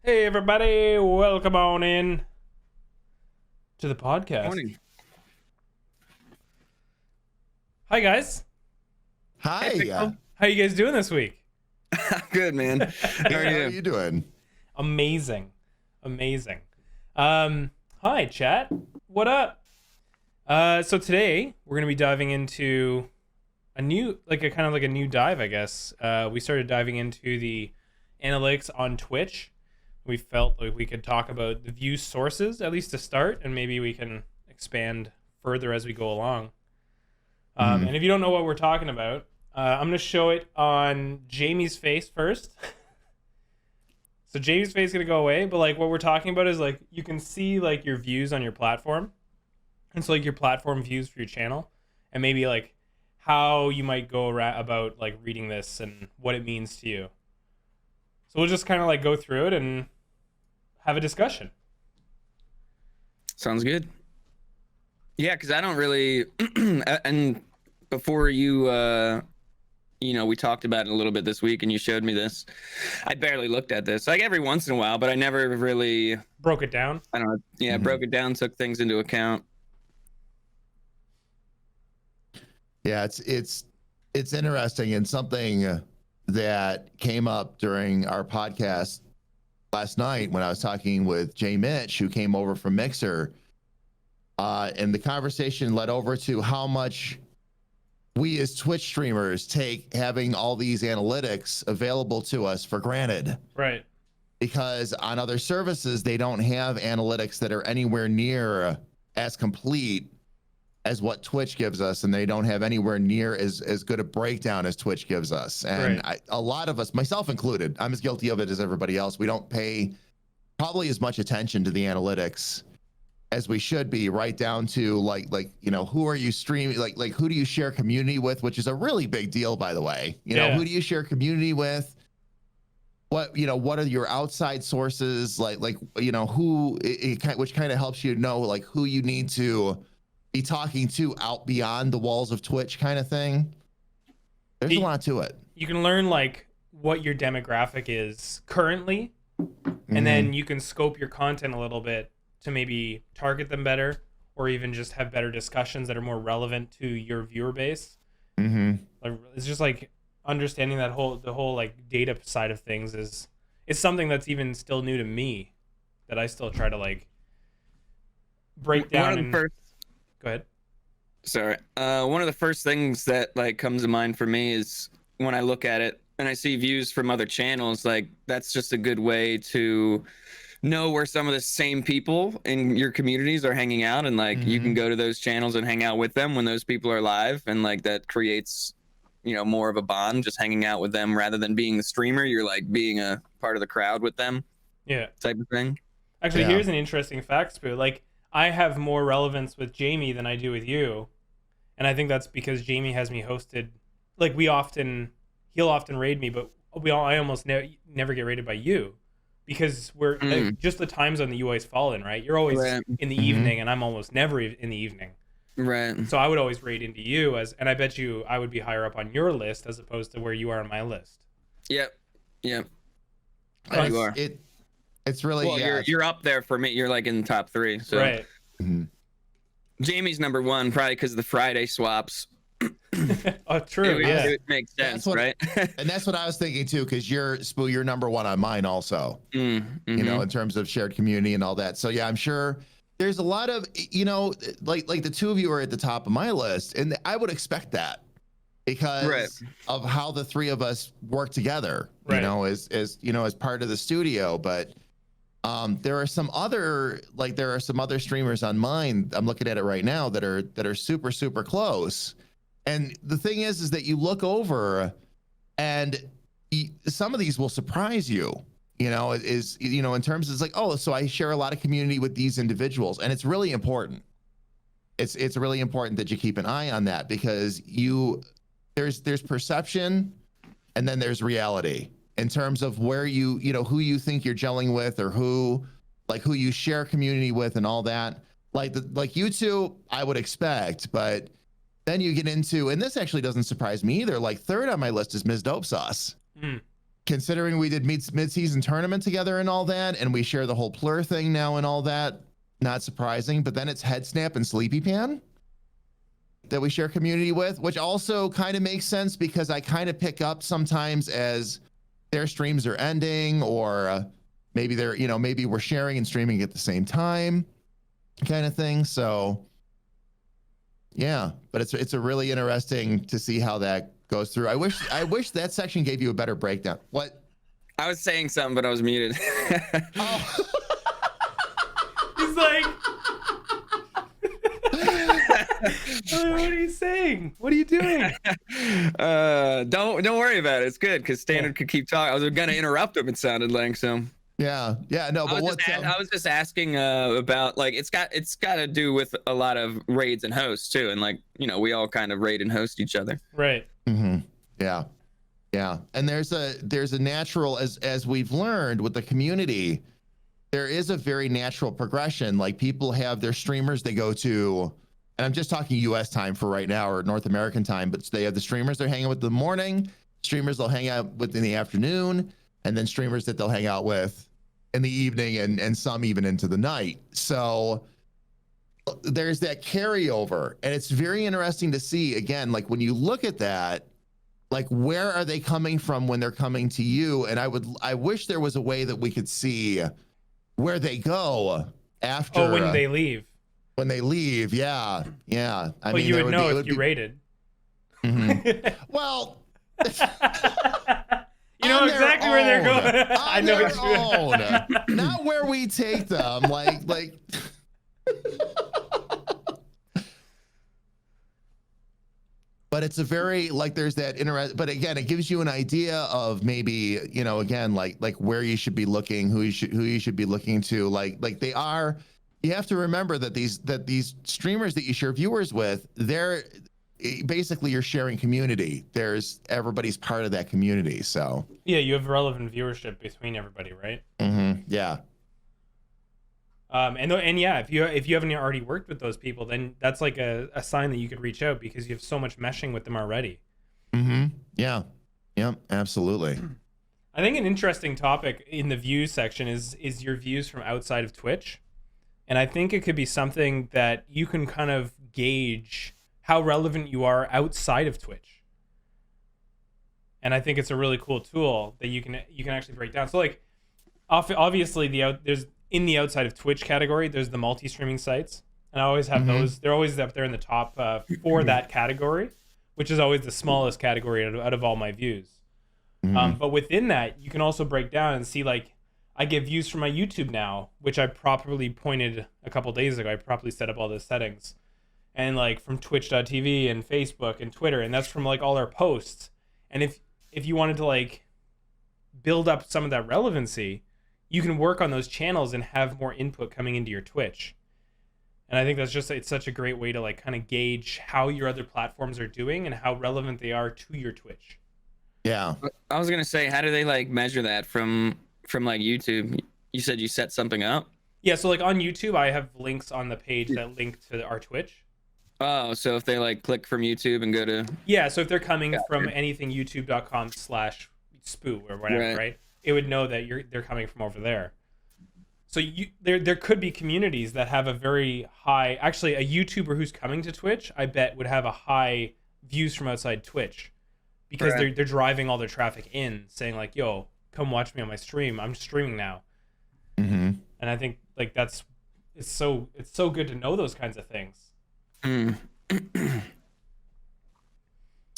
Hey everybody, welcome on in to the podcast. Morning. Hi guys. Hi. How you guys doing this week? Good, man. How are How you? are you doing? Amazing. Hi chat. What up? So today we're going to be diving into a new a new dive, I guess. We started diving into the analytics on Twitch. We felt like we could talk about the view sources, at least to start, and maybe we can expand further as we go along. And if you don't know what we're talking about, I'm going to show it on Jamie's face first. So Jamie's face is going to go away, but like what we're talking about is like you can see like your views on your platform. And so like your platform views for your channel, and maybe like how you might go about like reading this and what it means to you. So we'll just kind of like go through it and have a discussion. Sounds good. Yeah, because I don't really, and before you, we talked about it a little bit this week, and you showed me this. I barely looked at this, like every once in a while, but I never really broke it down. I don't know. Yeah, broke it down, took things into account. Yeah, it's interesting, and something that came up during our podcast last night when I was talking with Jay Mitch, who came over from Mixer, and the conversation led over to how much we as Twitch streamers take having all these analytics available to us for granted. Right. Because on other services, they don't have analytics that are anywhere near as complete as what Twitch gives us, and they don't have anywhere near as good a breakdown as Twitch gives us. And right. a lot of us, myself included, I'm as guilty of it as everybody else. We don't pay probably as much attention to the analytics as we should be, right down to like who are you streaming, like who do you share community with, which is a really big deal, by the way. You know, who do you share community with? What are your outside sources, who which kind of helps you know like who you need to be talking to out beyond the walls of Twitch, kind of thing. There's a lot to it. You can learn like what your demographic is currently, and then you can scope your content a little bit to maybe target them better, or even just have better discussions that are more relevant to your viewer base. Like, it's just like understanding the whole like data side of things is something that's even still new to me, that I still try to like break down. Go ahead. Sorry. One of the first things that like comes to mind for me is when I look at it and I see views from other channels, like that's just a good way to know where some of the same people in your communities are hanging out, and you can go to those channels and hang out with them when those people are live, and like that creates more of a bond just hanging out with them rather than being the streamer. You're like being a part of the crowd with them. Yeah. Type of thing. Actually, here's an interesting fact, Spooo. Like, I have more relevance with Jamie than I do with you, and I think that's because Jamie has me hosted. Like, he'll often raid me, but I almost never get raided by you, because we're just the time zone that you always fall in, right? You're always in the evening, and I'm almost never in the evening. Right. So I would always raid into you, and I bet you I would be higher up on your list as opposed to where you are on my list. Yep. You are. It's really you're up there for me. You're like in the top 3. So. Right. Jamie's number 1 probably because of the Friday swaps. Oh, true. It makes sense, right? And that's what I was thinking too, because Spooo, you're number 1 on mine also. In terms of shared community and all that. So yeah, I'm sure there's a lot of like the two of you are at the top of my list, and I would expect that because of how the 3 of us work together. As part of the studio, but. There are some other streamers on mine. I'm looking at it right now that are super, super close. And the thing is that you look over and some of these will surprise you, in terms of it's like, oh, so I share a lot of community with these individuals, and it's really important. It's really important that you keep an eye on that, because there's perception and then there's reality. In terms of where who you think you're gelling with, or who you share community with and all that. Like you two, I would expect, but then you get into, and this actually doesn't surprise me either, like 3rd on my list is Ms. Dope Sauce. considering we did mid-season tournament together and all that, and we share the whole Plur thing now and all that, not surprising. But then it's Headsnap and Sleepy Pan that we share community with, which also kind of makes sense because I kind of pick up sometimes as their streams are ending, or maybe they're, you know, maybe we're sharing and streaming at the same time kind of thing. So yeah, but it's a really interesting to see how that goes through. I wish that section gave you a better breakdown. What? I was saying something, but I was muted. Oh. He's like, what are you saying? What are you doing? Don't worry about it. It's good because Standard could keep talking. I was gonna interrupt him. It sounded like so. Yeah, no, but I was just asking about, like, it's got to do with a lot of raids and hosts too, and like, you know, we all kind of raid and host each other. Right. Mm-hmm. Yeah, and there's a natural, as we've learned with the community, there is a very natural progression. Like, people have their streamers they go to, and I'm just talking US time for right now, or North American time, but they have the streamers they're hanging with in the morning, streamers they'll hang out with in the afternoon, and then streamers that they'll hang out with in the evening, and some even into the night. So there's that carryover, and it's very interesting to see, again, like when you look at that, like, where are they coming from when they're coming to you? And I wish there was a way that we could see where they go after. Oh, when they leave. When they leave, yeah. I mean, you would know if you rated. Mm-hmm. Well, you know exactly where they're going. I know their own. Not where we take them. Like. But it's a very, like, there's that interest. But again, it gives you an idea of maybe, you know, again, like where you should be looking, who you should be looking to. Like they are. You have to remember that these streamers that you share viewers with, they're basically you're sharing community. Everybody's part of that community. So yeah, you have relevant viewership between everybody, right? Mm-hmm. Yeah. And yeah, if you haven't already worked with those people, then that's like a sign that you could reach out because you have so much meshing with them already. Mm-hmm. Yeah. Absolutely. I think an interesting topic in the views section is your views from outside of Twitch, and I think it could be something that you can kind of gauge how relevant you are outside of Twitch. And I think it's a really cool tool that you can actually break down. So like, obviously there's in the outside of Twitch category, there's the multi-streaming sites, and I always have those. They're always up there in the top for that category, which is always the smallest category out of all my views. But within that, you can also break down and see, like, I get views from my YouTube now, which I properly pointed a couple days ago. I properly set up all the settings, and like from Twitch.tv and Facebook and Twitter, and that's from like all our posts. And if you wanted to like build up some of that relevancy, you can work on those channels and have more input coming into your Twitch. And I think it's such a great way to like kind of gauge how your other platforms are doing and how relevant they are to your Twitch. Yeah. I was gonna say, how do they like measure that from like YouTube? You said you set something up? Yeah, so like on YouTube, I have links on the page that link to our Twitch. Oh, so if they like click from YouTube and go to... Yeah, so if they're coming from anything youtube.com/Spooo or whatever, right? It would know that they're coming from over there. So there could be communities that have a very high, actually a YouTuber who's coming to Twitch, I bet would have a high views from outside Twitch because they're driving all their traffic in, saying like, yo, come watch me on my stream. I'm streaming now. Mm-hmm. And I think like it's so good to know those kinds of things.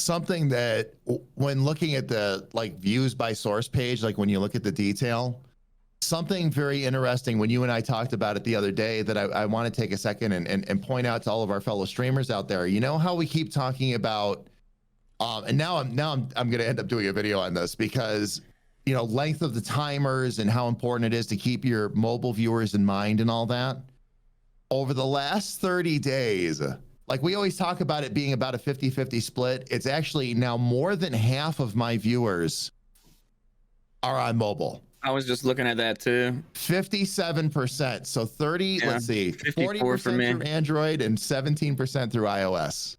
Something that when looking at the like views by source page, like when you look at the detail, something very interesting when you and I talked about it the other day that I want to take a second and point out to all of our fellow streamers out there. You know how we keep talking about and now I'm going to end up doing a video on this because, you know, length of the timers and how important it is to keep your mobile viewers in mind and all that. Over the last 30 days, like we always talk about it being about a 50-50 split. It's actually now more than half of my viewers are on mobile. I was just looking at that too. 57%. So 30, let's see, 40% through Android and 17% through iOS.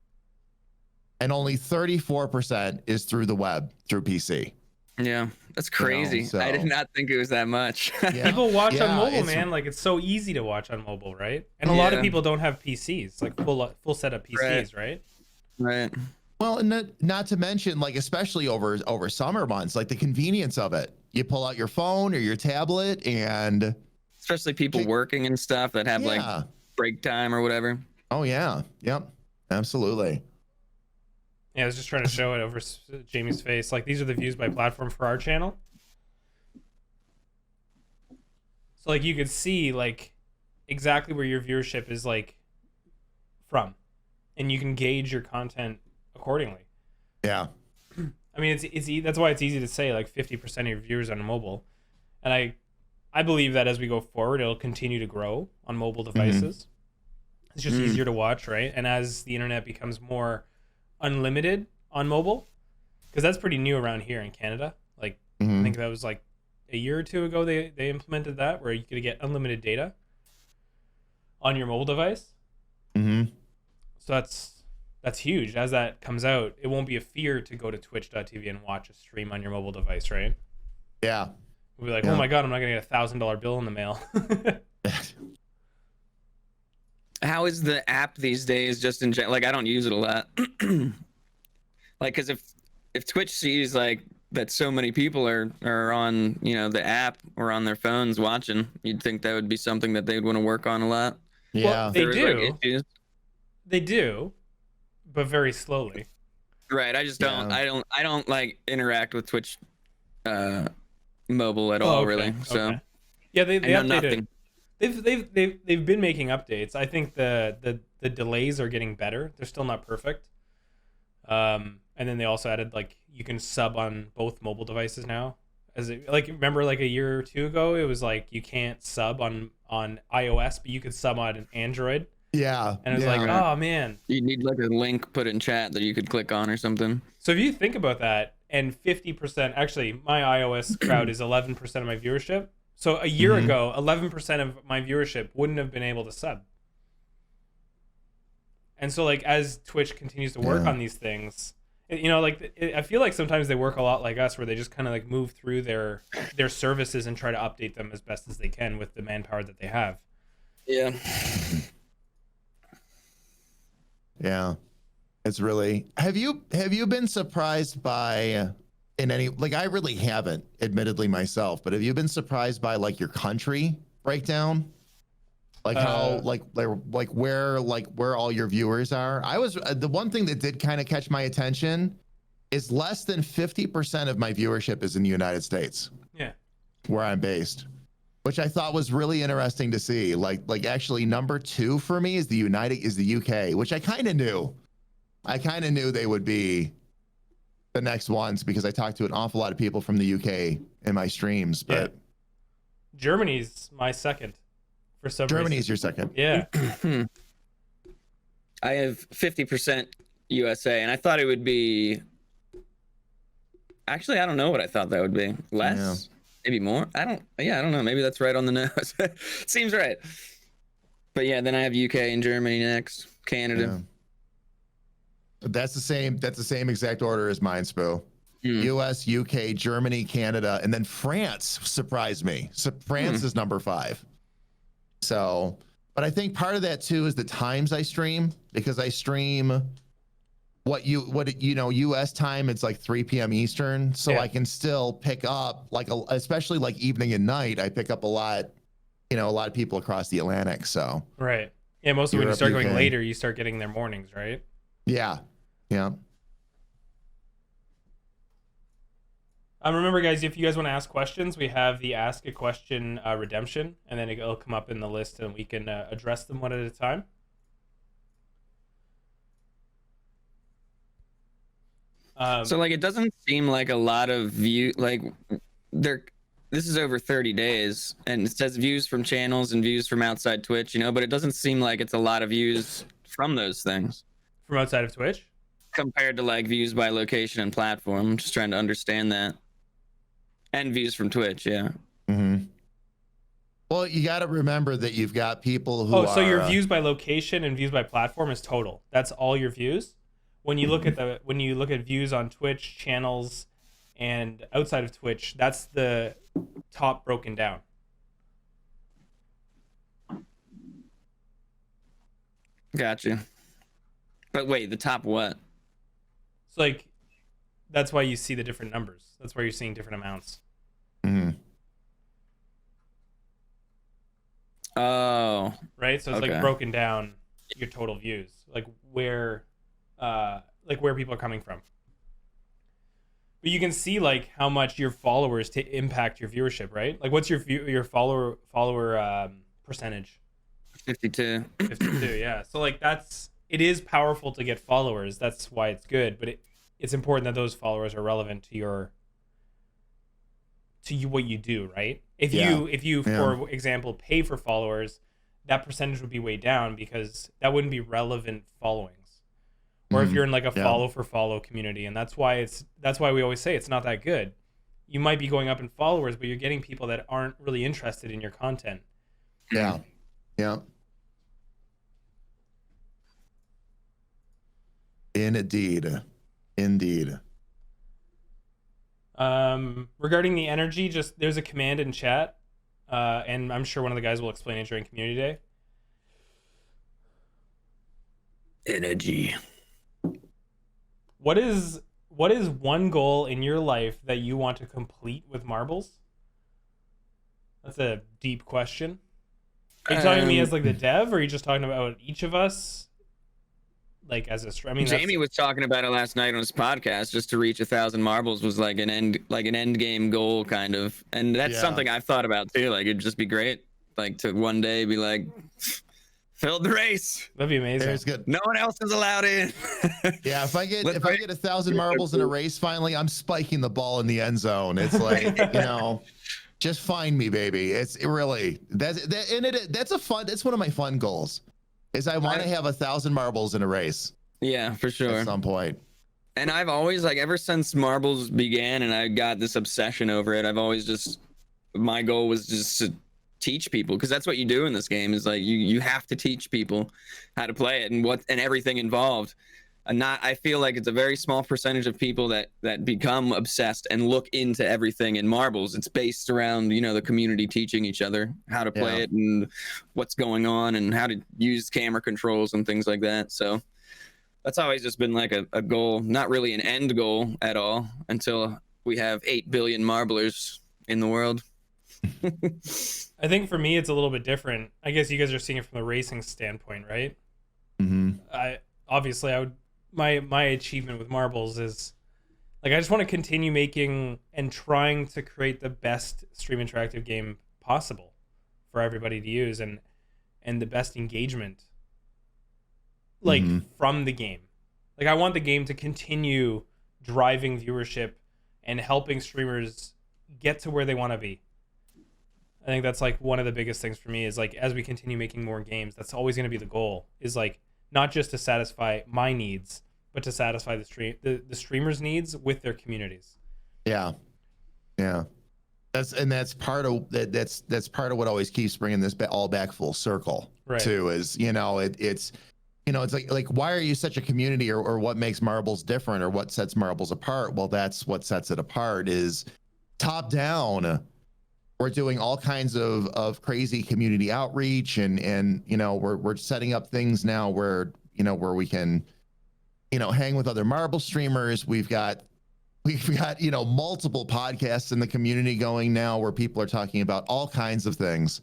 And only 34% is through the web, through PC. Yeah, that's crazy. so- I did not think it was that much. Yeah. People watch on Yeah, mobile, it's- man. Like it's so easy to watch on mobile, right? And a lot of Yeah. people don't have PCs, like full setup PCs, right? Right. Well, and not to mention, like, especially over summer months, like the convenience of it. You pull out your phone or your tablet and Especially people working and stuff that have yeah. like break time or whatever. Oh yeah. Yep. Absolutely. Yeah, I was just trying to show it over Jamie's face. Like these are the views by platform for our channel. So like you could see like exactly where your viewership is like from, and you can gauge your content accordingly. Yeah. I mean, that's why it's easy to say like 50% of your viewers on mobile, and I believe that as we go forward, it'll continue to grow on mobile devices. It's just easier to watch, right? And as the internet becomes more unlimited on mobile, because that's pretty new around here in Canada. Like I think that was like a year or two ago they implemented that where you could get unlimited data on your mobile device. So that's huge. As that comes out, it won't be a fear to go to twitch.tv and watch a stream on your mobile device, right? Yeah. We'll be like, oh my god, I'm not gonna get $1,000 bill in the mail. How is the app these days? Just in like, I don't use it a lot. Like, because if Twitch sees like that so many people are on the app or on their phones watching, you'd think that would be something that they'd want to work on a lot. Yeah. Well, they There was, do. like, issues. They do, but very slowly. Right. I just don't. I don't like interact with Twitch mobile at all, really. So yeah, they I know updated. nothing. They've been making updates. I think the delays are getting better. They're still not perfect. And then they also added like you can sub on both mobile devices now. Remember like a year or two ago, it was like you can't sub on iOS, but you could sub on an Android. Yeah. And it was like, oh man. You need like a link put in chat that you could click on or something. So if you think about that, and 50%, actually my iOS crowd is 11% of my viewership. So a year ago, 11% of my viewership wouldn't have been able to sub. And so like as Twitch continues to work on these things, I feel like sometimes they work a lot like us, where they just kind of like move through their services and try to update them as best as they can with the manpower that they have. Yeah. Yeah. It's really, have you been surprised by in any, like, I really haven't, admittedly myself, but have you been surprised by like your country breakdown? Like how where all your viewers are? I was the one thing that did kind of catch my attention is less than 50% of my viewership is in the United States. Yeah. Where I'm based, which I thought was really interesting to see. Like actually number 2 for me is the UK, which I kind of knew. I kind of knew they would be the next ones because I talked to an awful lot of people from the UK in my streams, but Germany's my second for some Germany's reason. your second. Yeah. I have 50% USA, and I thought it would be. Actually, I don't know what I thought that would be. Less, maybe more. I don't know. Maybe that's right on the nose. Seems right. But yeah, then I have UK and Germany next. Canada. Yeah. That's the same exact order as mine, Spooo. US, UK, Germany, Canada, and then France surprised me. So France is number 5. So, but I think part of that too is the times I stream, because I stream US time, it's like 3 p.m. Eastern. So I can still pick up especially like evening and night, I pick up a lot of people across the Atlantic. So Right. Yeah, mostly when you Europe, start going UK. later, you start getting their mornings, right? yeah. Remember, guys, if you guys want to ask questions, we have the Ask a Question redemption, and then it'll come up in the list, and we can address them one at a time. So like, it doesn't seem like a lot of view. Like, this is over 30 days, and it says views from channels and views from outside Twitch, but it doesn't seem like it's a lot of views from those things From outside of Twitch? compared to like views by location and platform. I'm just trying to understand that. And views from Twitch, yeah. Well, you got to remember that you've got people who so your views by location and views by platform is total. That's all your views. When you look at views on Twitch channels and outside of Twitch, that's the top broken down. Gotcha. But wait, the top what? So like, that's why you see the different numbers. That's why you're seeing different amounts. Mm-hmm. Oh, Right. So it's okay. like broken down your total views, like where people are coming from. But you can see like how much your followers impact your viewership, right? Like, what's your follower percentage? 52. 52. Yeah. So like it is powerful to get followers. That's why it's good. But it's important that those followers are relevant to what you do, right? If you for example pay for followers, that percentage would be way down because that wouldn't be relevant followings. Or if you're in like a follow for follow community, and that's why we always say it's not that good. You might be going up in followers, but you're getting people that aren't really interested in your content. Yeah. Yeah. Indeed. Regarding the energy, just there's a command in chat, and I'm sure one of the guys will explain it during community day. Energy. What is one goal in your life that you want to complete with marbles? That's a deep question. Are you talking to me as like the dev, or are you just talking about each of us? Like as a, I mean, Jamie was talking about it last night on his podcast. Just to reach 1,000 marbles was like an end game goal, kind of, and that's something I've thought about too. Like it'd just be great, like to one day be like, filled the race. That'd be amazing. There's good. No one else is allowed in. Yeah, if I get 1,000 marbles in a race, finally, I'm spiking the ball in the end zone. It's like just find me, baby. It's really that's one of my fun goals. Is I want to have 1,000 marbles in a race. Yeah, for sure. At some point. And I've always like ever since marbles began, and I got this obsession over it. I've always my goal was just to teach people, because that's what you do in this game is like you have to teach people how to play it and everything involved. And I feel like it's a very small percentage of people that become obsessed and look into everything in marbles. It's based around the community teaching each other how to play it and what's going on and how to use camera controls and things like that. So that's always just been like a goal, not really an end goal at all, until we have 8 billion marblers in the world. I think for me it's a little bit different. I guess you guys are seeing it from the racing standpoint, right? Mm-hmm. I would my achievement with marbles is like I just want to continue making and trying to create the best stream interactive game possible for everybody to use and the best engagement like from the game. Like I want the game to continue driving viewership and helping streamers get to where they want to be. I think that's like one of the biggest things for me is like as we continue making more games, that's always going to be the goal, is like not just to satisfy my needs, but to satisfy the streamers' needs with their communities. Yeah. That's part of that's part of what always keeps bringing this all back full circle. Right. Too is it's like why are you such a community, or what makes marbles different, or what sets marbles apart? Well, that's what sets it apart is top down. We're doing all kinds of crazy community outreach and we're setting up things now where we can hang with other marble streamers. We've got multiple podcasts in the community going now where people are talking about all kinds of things,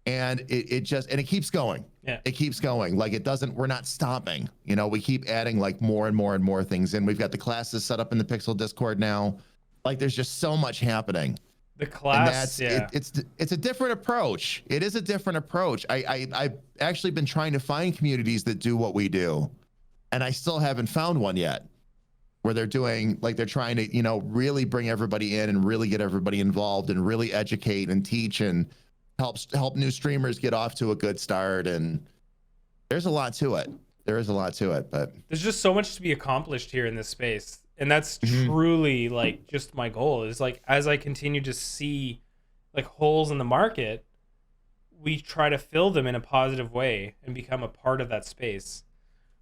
and it keeps going. Yeah, it keeps going. Like we're not stopping. We keep adding like more and more and more things in. We've got the classes set up in the Pixel Discord now. Like there's just so much happening. The class, it's a different approach. It is a different approach. I've actually been trying to find communities that do what we do, and I still haven't found one yet, where they're trying to really bring everybody in and really get everybody involved and really educate and teach and help new streamers get off to a good start. And there's a lot to it. But there's just so much to be accomplished here in this space. And that's truly like just my goal is like, as I continue to see like holes in the market, we try to fill them in a positive way and become a part of that space.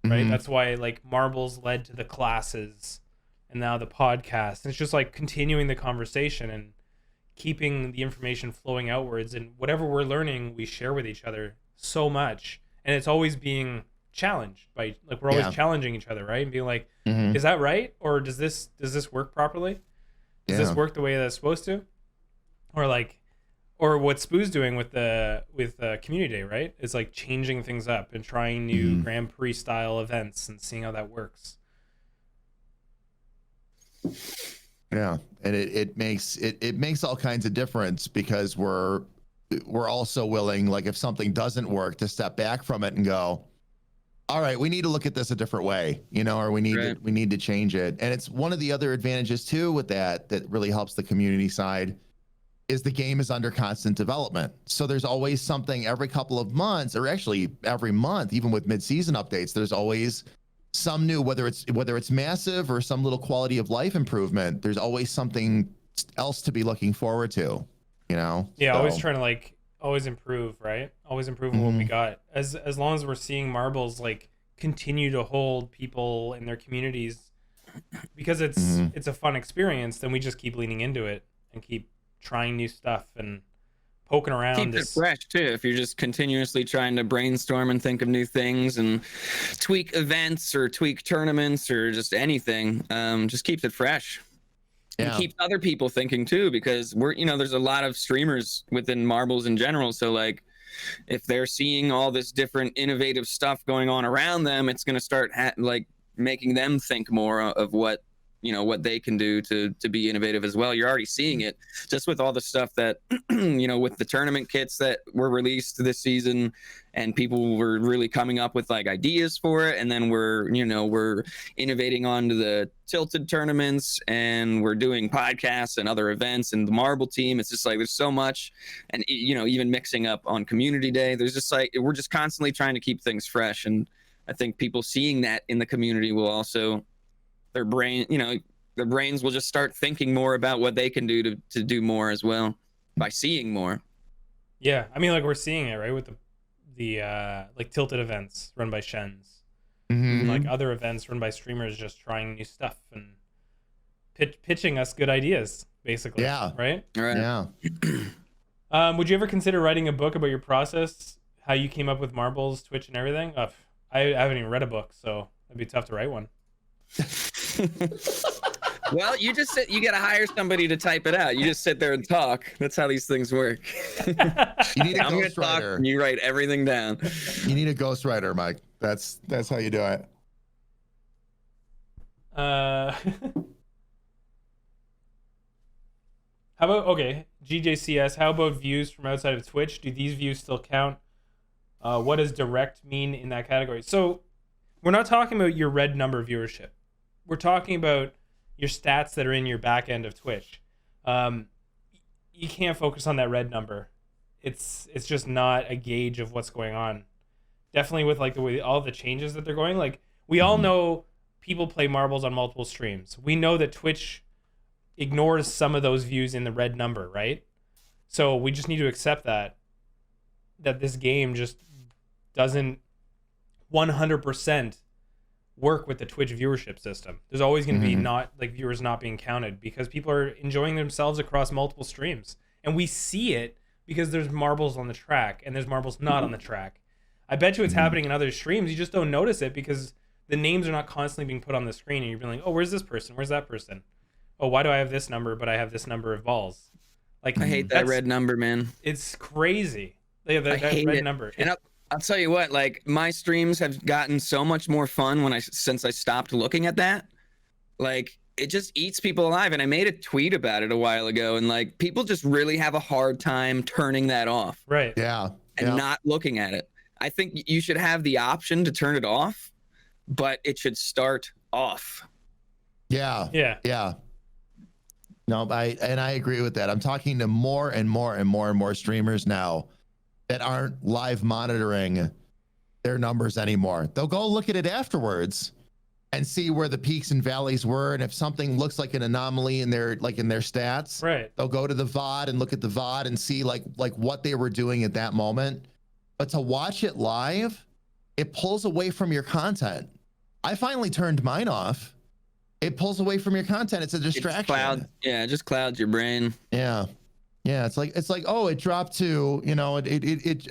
Right. That's why like marbles led to the classes and now the podcast. And it's just like continuing the conversation and keeping the information flowing outwards, and whatever we're learning, we share with each other so much. And it's always being challenged by, like, we're always challenging each other, right? And being like, is that right? Or does this work properly? Does this work the way that it's supposed to? Or like, or what Spoo's doing with Community Day, right? It's like changing things up and trying new Grand Prix style events and seeing how that works. Yeah, and it makes all kinds of difference, because we're also willing, like, if something doesn't work, to step back from it and go, all right, we need to look at this a different way, or we need to change it. And it's one of the other advantages too with that really helps the community side, is the game is under constant development. So there's always something every couple of months, or actually every month, even with mid-season updates, there's always some new, whether it's massive or some little quality of life improvement, there's always something else to be looking forward to, Yeah, so. Always trying to, like, always improve, right? Always improve what we got. As long as we're seeing marbles, like, continue to hold people in their communities, because it's a fun experience, then we just keep leaning into it and keep trying new stuff and poking around. Keep it fresh too. If you're just continuously trying to brainstorm and think of new things and tweak events or tweak tournaments or just anything, just keeps it fresh. And keeps other people thinking too, because there's a lot of streamers within marbles in general. So, like, if they're seeing all this different innovative stuff going on around them, it's going to start making them think more of what they can do to be innovative as well. You're already seeing it just with all the stuff that, with the tournament kits that were released this season, and people were really coming up with, like, ideas for it. And then we're innovating onto the tilted tournaments, and we're doing podcasts and other events, and the marble team. It's just like, there's so much. And, even mixing up on Community Day, there's just like, we're just constantly trying to keep things fresh. And I think people seeing that in the community will also, their brains will just start thinking more about what they can do to do more as well by seeing more. Yeah, I mean, like, we're seeing it, right, with the like tilted events run by Shens, and, like, other events run by streamers just trying new stuff and pitching us good ideas, basically. Yeah. Right. Yeah. Would you ever consider writing a book about your process, how you came up with marbles, Twitch, and everything? I haven't even read a book, so it'd be tough to write one. Well, you just you gotta hire somebody to type it out. You just sit there and talk. That's how these things work. You need a I'm gonna talk and you write everything down. You need a ghostwriter, Mike. That's how you do it. How about, GJCS, how about views from outside of Twitch? Do these views still count? What does direct mean in that category? So we're not talking about your red number viewership. We're talking about your stats that are in your back end of Twitch. You can't focus on that red number. It's just not a gauge of what's going on. Definitely with, like, the way all the changes that they're going. Like, we all know people play marbles on multiple streams. We know that Twitch ignores some of those views in the red number, right? So we just need to accept that this game just doesn't 100% work with the Twitch viewership system. There's always going to be viewers not being counted, because people are enjoying themselves across multiple streams, and we see it because there's marbles on the track and there's marbles not on the track. I bet you it's happening in other streams. You just don't notice it because the names are not constantly being put on the screen, and you're being like, oh, where's this person? Where's that person? Oh, why do I have this number but I have this number of balls? Like, I hate that red number, man. It's crazy. They have that red number. And I'll tell you what, like, my streams have gotten so much more fun since I stopped looking at that. Like, it just eats people alive. And I made a tweet about it a while ago, and, like, people just really have a hard time turning that off. Right. Yeah. And not looking at it. I think you should have the option to turn it off, but it should start off. Yeah. Yeah. Yeah. No, I agree with that. I'm talking to more and more streamers now that aren't live monitoring their numbers anymore. They'll go look at it afterwards and see where the peaks and valleys were, and if something looks like an anomaly in their stats, right, they'll go to the VOD and look at the VOD and see like what they were doing at that moment. But to watch it live, it pulls away from your content. I finally turned mine off, it pulls away from your content. It's a distraction. It just clouds your brain. Yeah. Yeah, it's like, oh, it dropped to,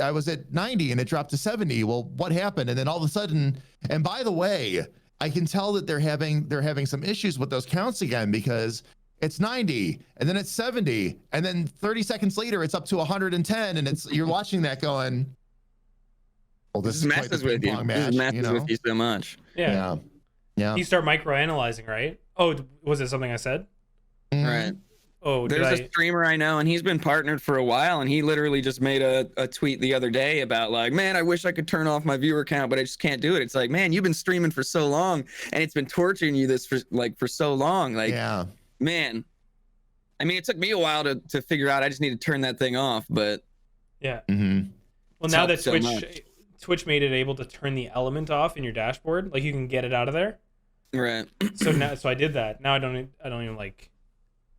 I was at 90 and it dropped to 70. Well, what happened? And then all of a sudden, and by the way, I can tell that they're having some issues with those counts again, because it's 90 and then it's 70 and then 30 seconds later it's up to 110, and you're watching that going, well, this messes with you. This messes with you so much. Yeah. You start microanalyzing, right? Oh, was it something I said? Right. Oh, there's a streamer I know, and he's been partnered for a while, and he literally just made a tweet the other day about like, man, I wish I could turn off my viewer count, but I just can't do it. It's like, man, you've been streaming for so long, and it's been torturing you for so long. Like, yeah, man. I mean, it took me a while to figure out I just need to turn that thing off, but yeah. Mm-hmm. Well, now that Twitch made it able to turn the element off in your dashboard, like you can get it out of there. Right. So I did that. Now I don't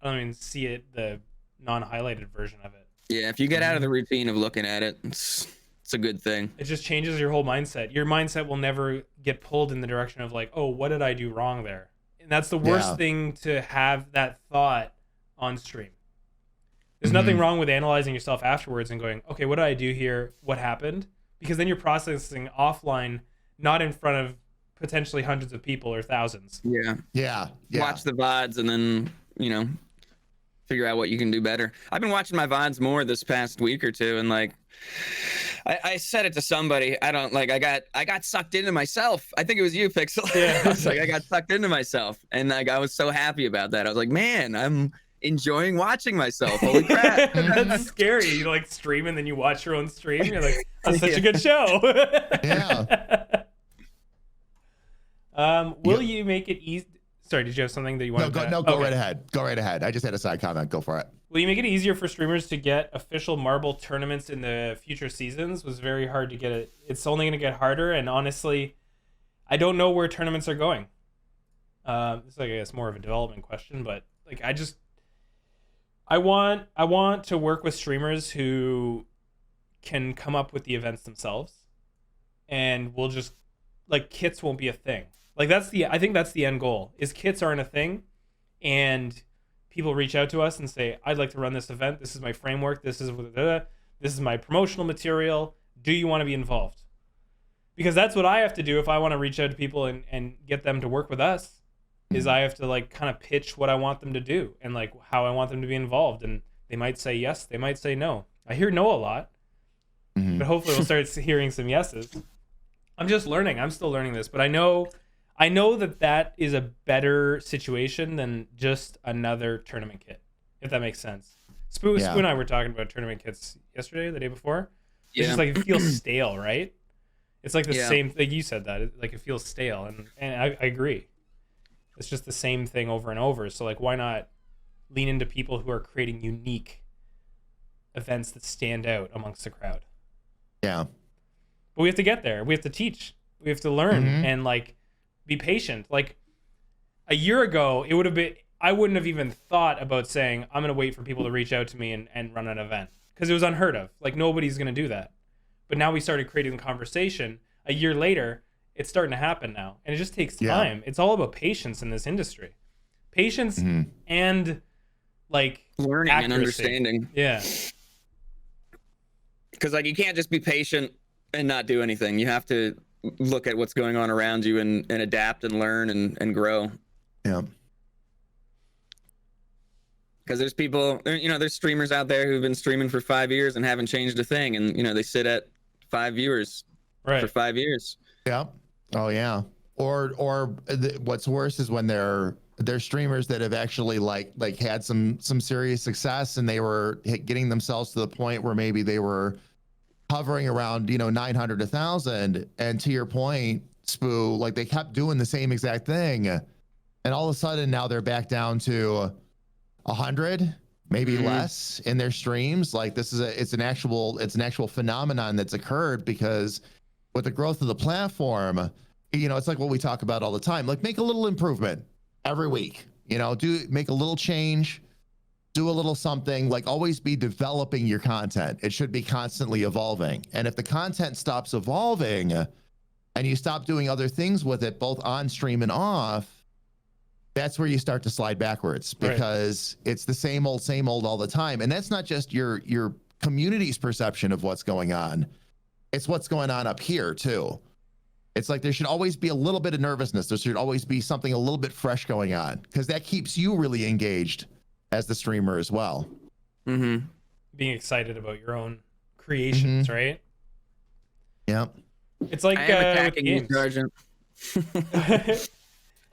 even see it, the non-highlighted version of it. Yeah, if you get out of the routine of looking at it, it's a good thing. It just changes your whole mindset. Your mindset will never get pulled in the direction of like, oh, what did I do wrong there? And that's the worst thing, to have that thought on stream. There's nothing wrong with analyzing yourself afterwards and going, okay, what did I do here? What happened? Because then you're processing offline, not in front of potentially hundreds of people or thousands. Yeah. Watch the VODs and then, figure out what you can do better. I've been watching my VODs more this past week or two, and like I said it to somebody. I got sucked into myself. I think it was you, Pixel. Yeah. I was like, I got sucked into myself, and like I was so happy about that. I was like, man, I'm enjoying watching myself. Holy crap. That's scary. You like stream and then you watch your own stream. You're like, that's such a good show. Yeah. Will you make it easy? Sorry, did you have something that you wanted to... No, go right ahead. Go right ahead. I just had a side comment. Go for it. Will you make it easier for streamers to get official marble tournaments in the future seasons? It was very hard to get it. It's only going to get harder, and honestly, I don't know where tournaments are going. This is, I guess, more of a development question, but like I want to work with streamers who can come up with the events themselves, and we'll just, like, kits won't be a thing. Like, I think that's the end goal, is kits aren't a thing, and people reach out to us and say, I'd like to run this event. This is my framework. This is my promotional material. Do you want to be involved? Because that's what I have to do if I want to reach out to people and get them to work with us, is I have to like kind of pitch what I want them to do and like how I want them to be involved. And they might say yes, they might say no. I hear no a lot, but hopefully we'll start hearing some yeses. I'm just learning. I'm still learning this, but I know that is a better situation than just another tournament kit, if that makes sense. Spooo and I were talking about tournament kits yesterday, the day before. It's just like, it feels stale, right? It's like the same thing. You said that. It feels stale, and I agree. It's just the same thing over and over. So like, why not lean into people who are creating unique events that stand out amongst the crowd? Yeah. But we have to get there. We have to teach. We have to learn and like be patient. Like a year ago, I wouldn't have even thought about saying, I'm going to wait for people to reach out to me and run an event, because it was unheard of. Like, nobody's going to do that. But now we started creating the conversation. A year later, it's starting to happen now. And it just takes time. It's all about patience in this industry. Patience and like learning accuracy. And understanding. Yeah. Because like, you can't just be patient and not do anything. You have to look at what's going on around you and adapt and learn and grow. Yeah. Because there's people, there's streamers out there who've been streaming for 5 years and haven't changed a thing. And, they sit at 5 viewers for 5 years. Yeah. Oh yeah. Or what's worse is when they're streamers that have actually like had some serious success, and they were getting themselves to the point where maybe they were hovering around 900 to 1,000, and to your point, Spooo, like they kept doing the same exact thing, and all of a sudden now they're back down to 100, maybe less in their streams. Like it's an actual phenomenon that's occurred, because with the growth of the platform, it's like what we talk about all the time. Like, make a little improvement every week. Make a little change, do a little something. Like, always be developing your content. It should be constantly evolving. And if the content stops evolving and you stop doing other things with it, both on stream and off, that's where you start to slide backwards, because it's the same old all the time. And that's not just your community's perception of what's going on. It's what's going on up here too. It's like there should always be a little bit of nervousness. There should always be something a little bit fresh going on, because that keeps you really engaged as the streamer as well. Mm-hmm. Being excited about your own creations, right? Yeah. It's like I am attacking you, games. Sergeant.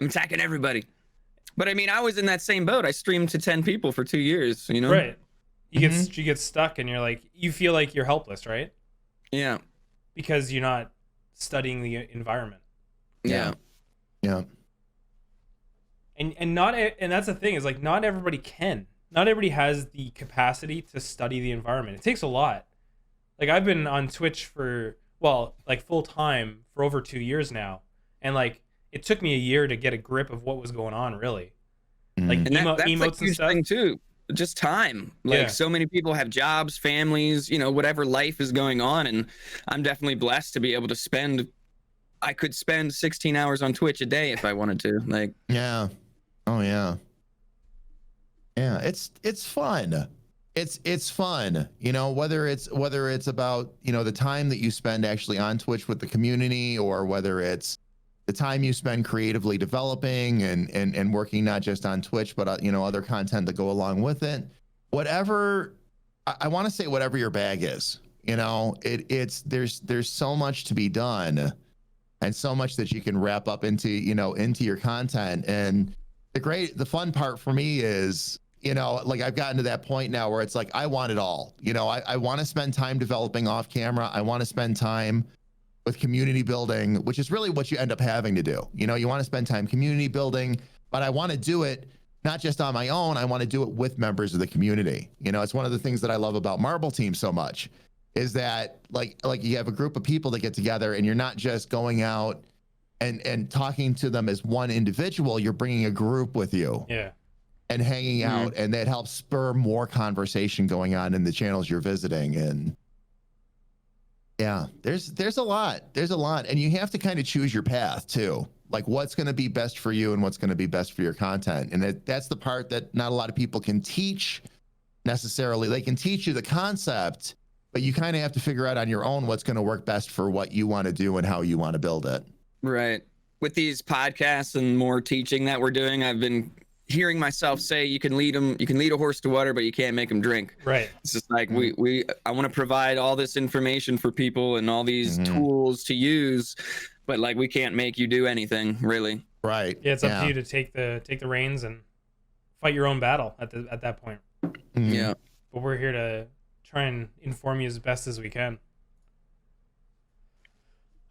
I'm attacking everybody. But I mean, I was in that same boat. I streamed to 10 people for 2 years, you know? Right. You get stuck, and you're like, you feel like you're helpless, right? Yeah. Because you're not studying the environment. Yeah. Yeah. And that's the thing, is like, not everybody can. Not everybody has the capacity to study the environment. It takes a lot. Like, I've been on Twitch for, well, like full time for over 2 years now, and like it took me a year to get a grip of what was going on, really. Like And that's emotes like and stuff thing too. Just time. Like so many people have jobs, families, you know, whatever life is going on, and I'm definitely blessed to be able to I could spend 16 hours on Twitch a day if I wanted to. Like, yeah. Oh yeah. Yeah, it's fun. It's fun, you know, whether it's about, you know, the time that you spend actually on Twitch with the community, or whether it's the time you spend creatively developing and working not just on Twitch, but you know, other content that go along with it. Whatever, I want to say, whatever your bag is, you know, there's so much to be done, and so much that you can wrap up into your content. And the fun part for me is, you know, like I've gotten to that point now where it's like, I want it all. You know, I want to spend time developing off camera. I want to spend time with community building, which is really what you end up having to do. You know, you want to spend time community building, but I want to do it not just on my own. I want to do it with members of the community. You know, it's one of the things that I love about Marble Team so much, is that like you have a group of people that get together, and you're not just going out and talking to them as one individual. You're bringing a group with you. Yeah. And hanging out, and that helps spur more conversation going on in the channels you're visiting. And yeah, there's a lot, and you have to kind of choose your path too, like what's going to be best for you and what's going to be best for your content. And that's the part that not a lot of people can teach necessarily. They can teach you the concept, but you kind of have to figure out on your own what's going to work best for what you want to do and how you want to build it. right. With these podcasts and more teaching that we're doing, I've been hearing myself say, you can lead a horse to water, but you can't make him drink. Right. It's just like I want to provide all this information for people and all these tools to use, but like we can't make you do anything really. Right. Yeah, it's up to you to take the reins and fight your own battle at that point. Yeah. But we're here to try and inform you as best as we can.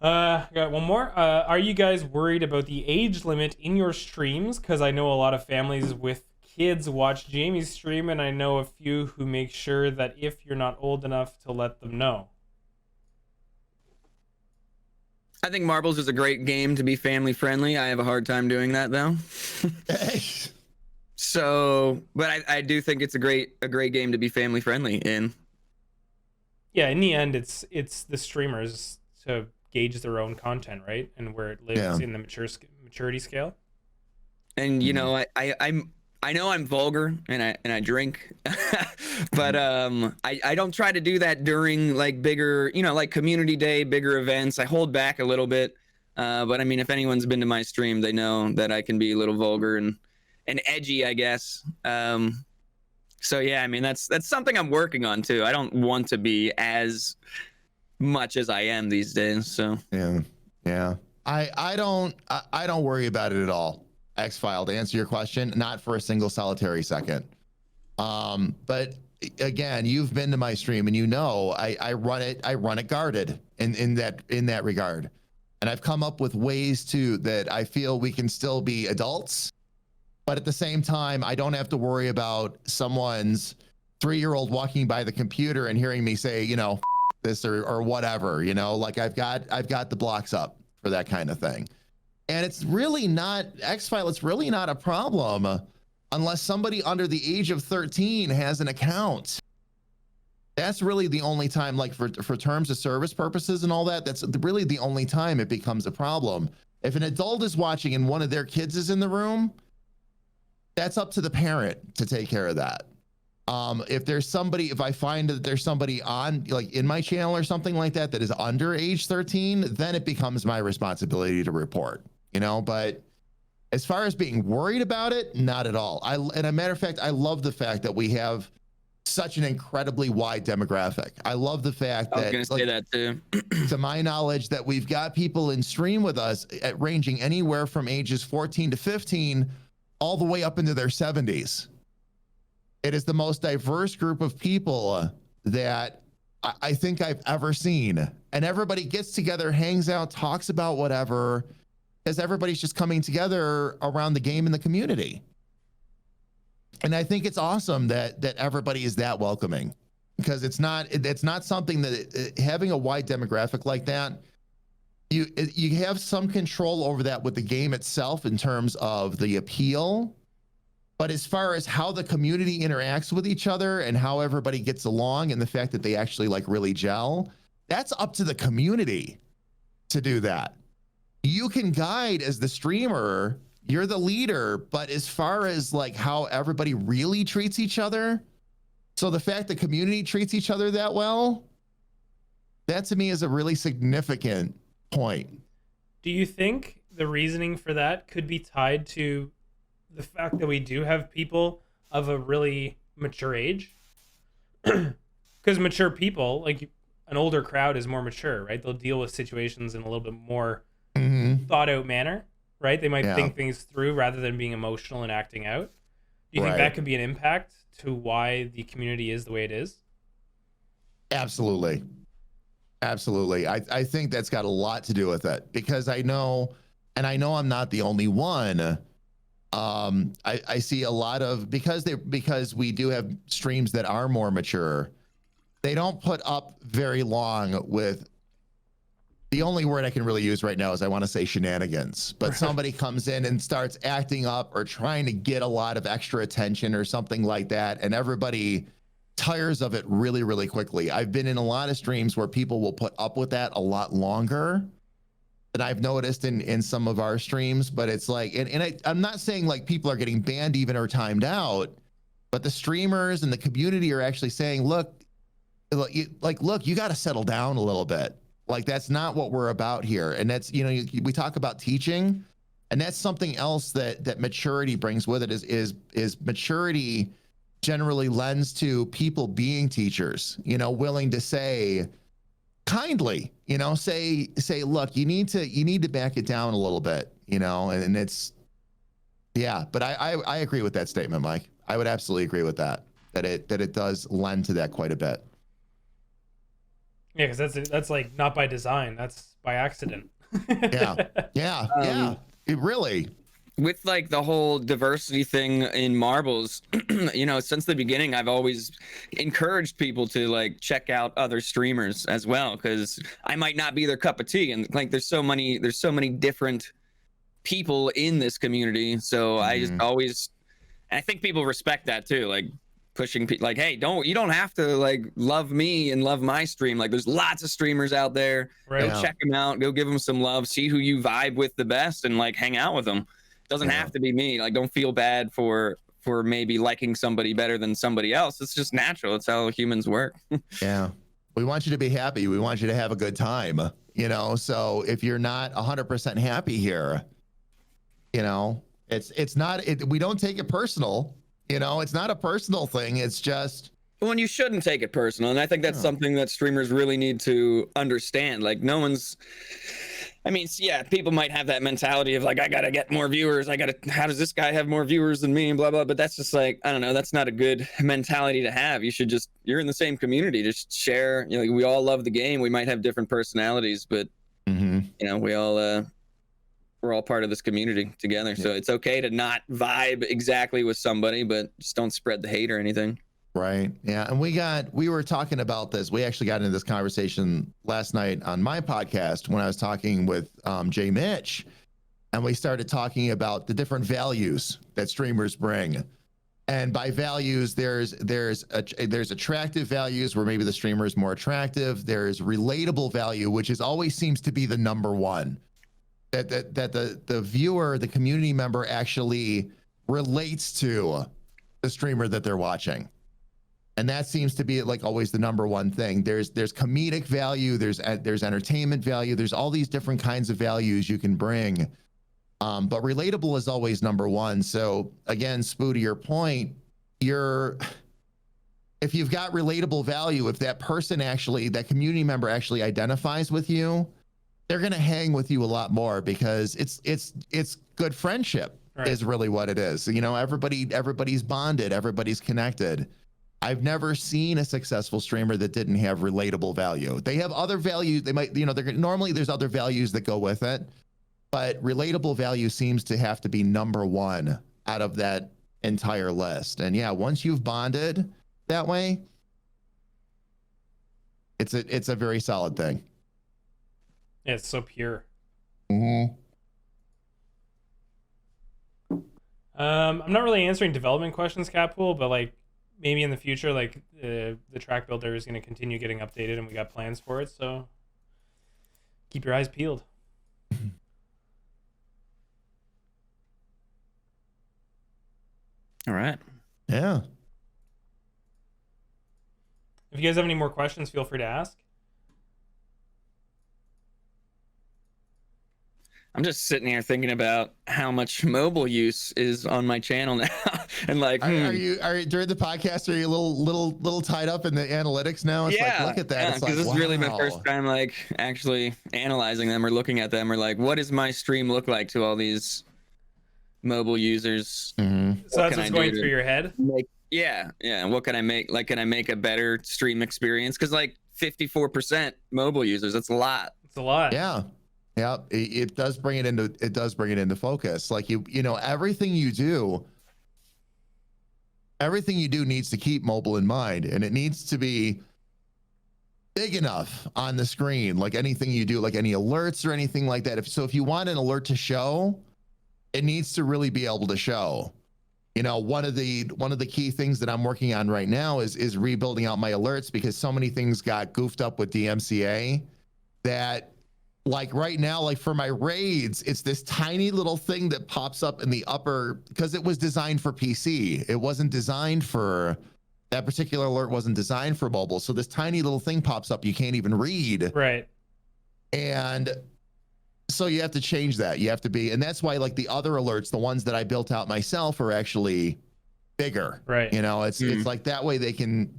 Got one more. Are you guys worried about the age limit in your streams? Because I know a lot of families with kids watch Jamie's stream, and I know a few who make sure that if you're not old enough to let them know. I think Marbles is a great game to be family friendly. I have a hard time doing that though. So, but I do think it's a great game to be family friendly in. Yeah, in the end, it's the streamers to gauge their own content, right, and where it lives in the maturity scale. And you know, I know I'm vulgar and I drink, but I don't try to do that during like bigger, you know, like community day, bigger events. I hold back a little bit, but I mean, if anyone's been to my stream, they know that I can be a little vulgar and edgy, I guess. So yeah, I mean, that's something I'm working on too. I don't want to be as much as I am these days. So yeah. I don't worry about it at all. X-File, to answer your question, not for a single solitary second. But again, you've been to my stream and you know I run it guarded in that regard. And I've come up with ways that I feel we can still be adults, but at the same time, I don't have to worry about someone's 3-year-old walking by the computer and hearing me say, you know, this or whatever, you know, like I've got the blocks up for that kind of thing. And it's really not X-File. It's really not a problem unless somebody under the age of 13 has an account. That's really the only time, like for terms of service purposes and all that, that's really the only time it becomes a problem. If an adult is watching and one of their kids is in the room, that's up to the parent to take care of that. If I find that there's somebody on like in my channel or something like that that is under age 13, then it becomes my responsibility to report, but as far as being worried about it, not at all. And a matter of fact, I love the fact that we have such an incredibly wide demographic. I love the fact that, I was going to say that too. to my knowledge, that we've got people in stream with us ranging anywhere from ages 14 to 15 all the way up into their 70s. It is the most diverse group of people that I think I've ever seen. And everybody gets together, hangs out, talks about whatever, because everybody's just coming together around the game and the community. And I think it's awesome that everybody is that welcoming, because it's not something that having a wide demographic like that, you have some control over that with the game itself in terms of the appeal. But as far as how the community interacts with each other and how everybody gets along and the fact that they actually like really gel, that's up to the community to do that. You can guide as the streamer, you're the leader, but as far as like how everybody really treats each other, so the fact the community treats each other that well, that to me is a really significant point. Do you think the reasoning for that could be tied to the fact that we do have people of a really mature age? Because mature people, like an older crowd, is more mature, right? They'll deal with situations in a little bit more thought out manner, right? They might think things through rather than being emotional and acting out. Do you think that could be an impact to why the community is the way it is? Absolutely. I think that's got a lot to do with it, because I know I'm not the only one. I see a lot of, because we do have streams that are more mature, they don't put up very long with, the only word I can really use right now is I want to say shenanigans, but somebody comes in and starts acting up or trying to get a lot of extra attention or something like that, and everybody tires of it really, really quickly. I've been in a lot of streams where people will put up with that a lot longer than I've noticed in some of our streams, but it's like, I'm not saying like people are getting banned even or timed out, but the streamers and the community are actually saying, look, you got to settle down a little bit. Like, that's not what we're about here. And that's, we talk about teaching, and that's something else that maturity brings with it is maturity generally lends to people being teachers, willing to say kindly, say, look, you need to back it down a little bit, and it's, but I agree with that statement, Mike. I would absolutely agree with that it does lend to that quite a bit. Yeah, because that's like not by design, that's by accident. Yeah. It really. With like the whole diversity thing in marbles, since the beginning, I've always encouraged people to like check out other streamers as well, because I might not be their cup of tea, and like there's so many different people in this community. So I just always, and I think people respect that too, like pushing people like, hey, you don't have to like love me and love my stream. Like, there's lots of streamers out there. Right. Go check them out, go give them some love, see who you vibe with the best, and like hang out with them. Doesn't have to be me. Like, don't feel bad for maybe liking somebody better than somebody else. It's just natural. It's how humans work. Yeah. We want you to be happy. We want you to have a good time, so if you're not 100% happy here, it's not, we don't take it personal, it's not a personal thing. It's just, well, and you shouldn't take it personal. And I think that's something that streamers really need to understand. Like, people might have that mentality of like, I got to get more viewers. How does this guy have more viewers than me and blah, blah. But that's just like, I don't know. That's not a good mentality to have. You should you're in the same community. Just share, we all love the game. We might have different personalities, but we're all part of this community together. So it's okay to not vibe exactly with somebody, but just don't spread the hate or anything. Right. Yeah. And we were talking about this. We actually got into this conversation last night on my podcast when I was talking with Jay Mitch, and we started talking about the different values that streamers bring. And by values, there's attractive values where maybe the streamer is more attractive. There's relatable value, which always seems to be the number one, that the viewer, the community member actually relates to the streamer that they're watching. And that seems to be like always the number one thing. There's comedic value, there's entertainment value, there's all these different kinds of values you can bring. But relatable is always number one. So again, Spooo, to your point, if you've got relatable value, if that person actually, that community member actually identifies with you, they're going to hang with you a lot more, because it's good friendship, right, is really what it is. You know, everybody's bonded, everybody's connected. I've never seen a successful streamer that didn't have relatable value. They have other values. They might, you know, normally there's other values that go with it, but relatable value seems to have to be number one out of that entire list. And yeah, once you've bonded that way, it's a very solid thing. Yeah, it's so pure. Mm-hmm. I'm not really answering development questions, Cappool, but like maybe in the future, like the track builder is going to continue getting updated, and we got plans for it. So keep your eyes peeled. All right. Yeah. If you guys have any more questions, feel free to ask. I'm just sitting here thinking about how much mobile use is on my channel now, and like, are you during the podcast? Are you a little tied up in the analytics now? It's like, look at that. Yeah, it's like, this wow. is really my first time like actually analyzing them or looking at them, or like, what does my stream look like to all these mobile users? Mm-hmm. So that's what's going through your head. Yeah. What can I make? Like, can I make a better stream experience? Because like 54% mobile users, that's a lot. It's a lot. Yeah. Yeah, it does bring it into focus. Like you know, everything you do needs to keep mobile in mind, and it needs to be big enough on the screen. Like anything you do, like any alerts or anything like that. If you want an alert to show, it needs to really be able to show. You know, one of the key things that I'm working on right now is rebuilding out my alerts, because so many things got goofed up with DMCA that, like right now, like for my raids, it's this tiny little thing that pops up in the upper, because it was designed for PC. It wasn't designed for, that particular alert wasn't designed for mobile. So this tiny little thing pops up you can't even read. Right. And so you have to change that. You have to be, and that's why like the other alerts, the ones that I built out myself, are actually bigger. Right. You know, it's like that way they can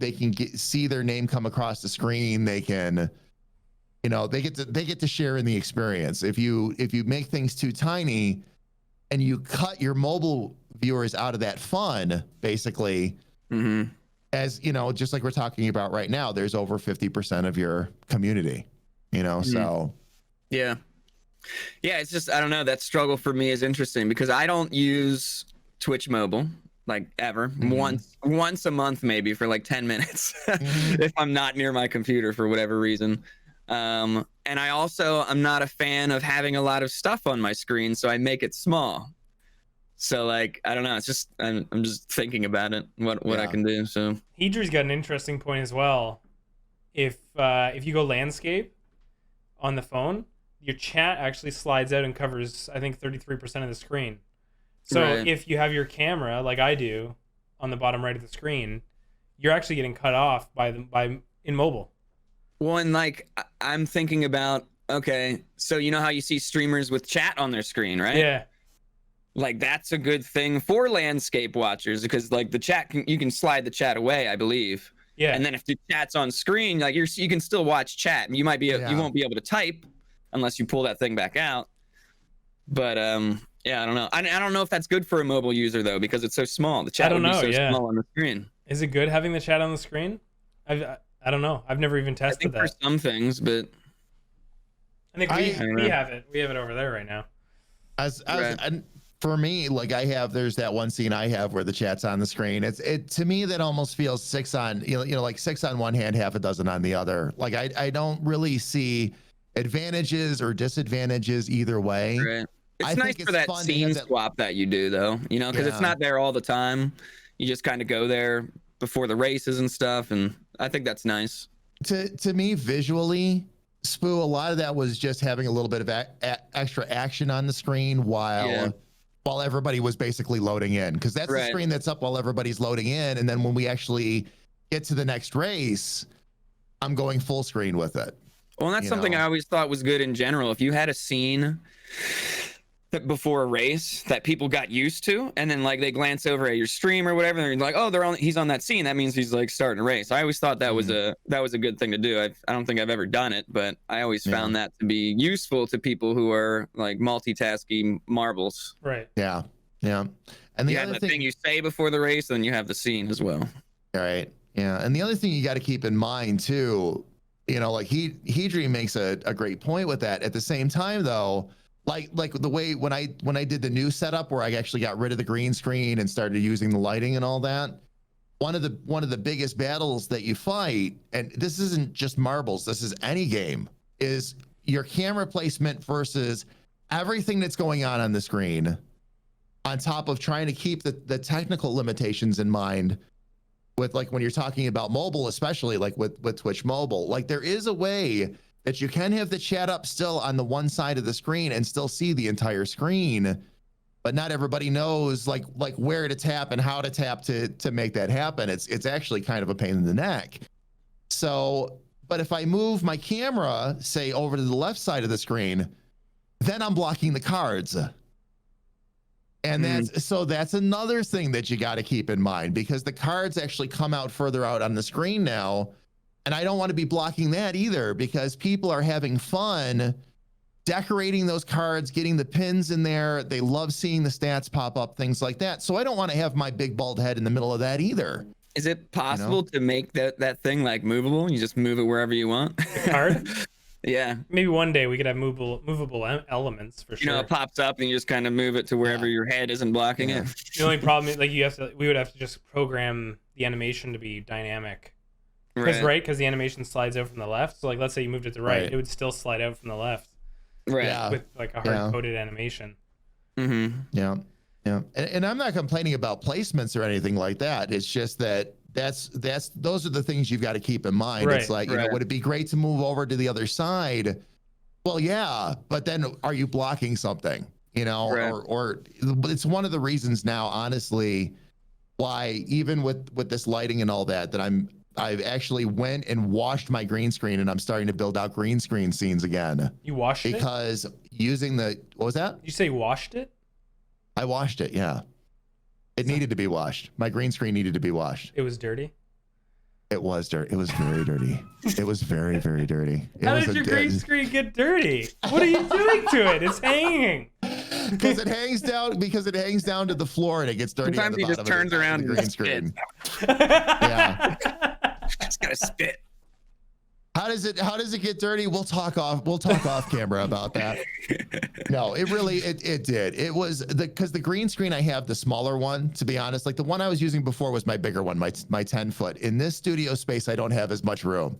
see their name come across the screen. They can, you know, they get to share in the experience. If you make things too tiny and you cut your mobile viewers out of that fun, basically, as you know, just like we're talking about right now, there's over 50% of your community, you know, so. Yeah. It's just, I don't know, that struggle for me is interesting, because I don't use Twitch mobile like ever. Once a month, maybe for like 10 minutes if I'm not near my computer for whatever reason. And I'm not a fan of having a lot of stuff on my screen, so I make it small. So like, I don't know, it's just, I'm just thinking about it, what I can do. So Hedry's got an interesting point as well. If you go landscape on the phone, your chat actually slides out and covers, I think, 33% of the screen. So if you have your camera, like I do, on the bottom right of the screen, you're actually getting cut off in mobile. Well, and like, I'm thinking about, okay, so you know how you see streamers with chat on their screen, right? Yeah. Like, that's a good thing for landscape watchers, because like the chat, you can slide the chat away, I believe. Yeah. And then if the chat's on screen, like you can still watch chat. You might be, you won't be able to type unless you pull that thing back out. But yeah, I don't know. I don't know if that's good for a mobile user though, because it's so small. The chat would be so small on the screen. Is it good having the chat on the screen? I don't know. I've never even tested that. For some things, but I think we have it. We have it over there right now. And for me, like there's that one scene I have where the chat's on the screen. It to me that almost feels six on like 6 on one hand, half a dozen on the other. Like I don't really see advantages or disadvantages either way. Right. It's nice for that scene swap that you do though, you know, because it's not there all the time. You just kind of go there before the races and stuff, and I think that's nice. To me, visually, Spooo, a lot of that was just having a little bit of extra action on the screen while while everybody was basically loading in, because that's the screen that's up while everybody's loading in. And then when we actually get to the next race, I'm going full screen with it. Well, and that's something I always thought was good in general. If you had a scene that before a race that people got used to, and then like they glance over at your stream or whatever, and they're like, oh, he's on that scene. That means he's like starting a race. I always thought that was a good thing to do. I don't think I've ever done it, but I always found that to be useful to people who are like multitasking marbles. Right. Yeah. Yeah. And the other thing you say before the race, then you have the scene as well. All right. Yeah. And the other thing you got to keep in mind too, like Hedream makes a great point with that. At the same time though, like the way when I did the new setup where I actually got rid of the green screen and started using the lighting and all that, one of the biggest battles that you fight, and this isn't just marbles, this is any game, is your camera placement versus everything that's going on the screen, on top of trying to keep the technical limitations in mind. With like when you're talking about mobile, especially like with Twitch mobile, like there is a way that you can have the chat up still on the one side of the screen and still see the entire screen, but not everybody knows like where to tap and how to tap to make that happen. It's actually kind of a pain in the neck. So, but if I move my camera, say over to the left side of the screen, then I'm blocking the cards. And that's another thing that you got to keep in mind, because the cards actually come out further out on the screen now. And I don't want to be blocking that either, because people are having fun decorating those cards, getting the pins in there. They love seeing the stats pop up, things like that. So I don't want to have my big bald head in the middle of that either. Is it possible to make that thing like movable? You just move it wherever you want? The card? Yeah. Maybe one day we could have movable elements for sure. It pops up and you just kind of move it to wherever your head isn't blocking it. The only problem is like we would have to just program the animation to be dynamic. Because the animation slides out from the left. So like let's say you moved it to right, it would still slide out from the left. Right. Yeah. With like a hard-coded animation. Mm-hmm. Yeah. Yeah. And I'm not complaining about placements or anything like that. It's just that those are the things you've got to keep in mind. Right. It's like, would it be great to move over to the other side? Well, yeah, but then are you blocking something? Or it's one of the reasons now, honestly, why even with this lighting and all that I've actually went and washed my green screen, and I'm starting to build out green screen scenes again. You washed it? Because using what was that? You say washed it? I washed it, yeah. It needed to be washed. My green screen needed to be washed. It was dirty? It was dirty. It was very dirty. It was very, very dirty. How did your green screen get dirty? What are you doing to it? It's hanging. Because it hangs down to the floor and it gets dirty. Sometimes he just turns around and green screen. Yeah. Just gotta spit. How does it get dirty? We'll talk off camera about that. No, it did. It was because the green screen I have, the smaller one, to be honest, like the one I was using before was my bigger one, my 10-foot. In this studio space, I don't have as much room.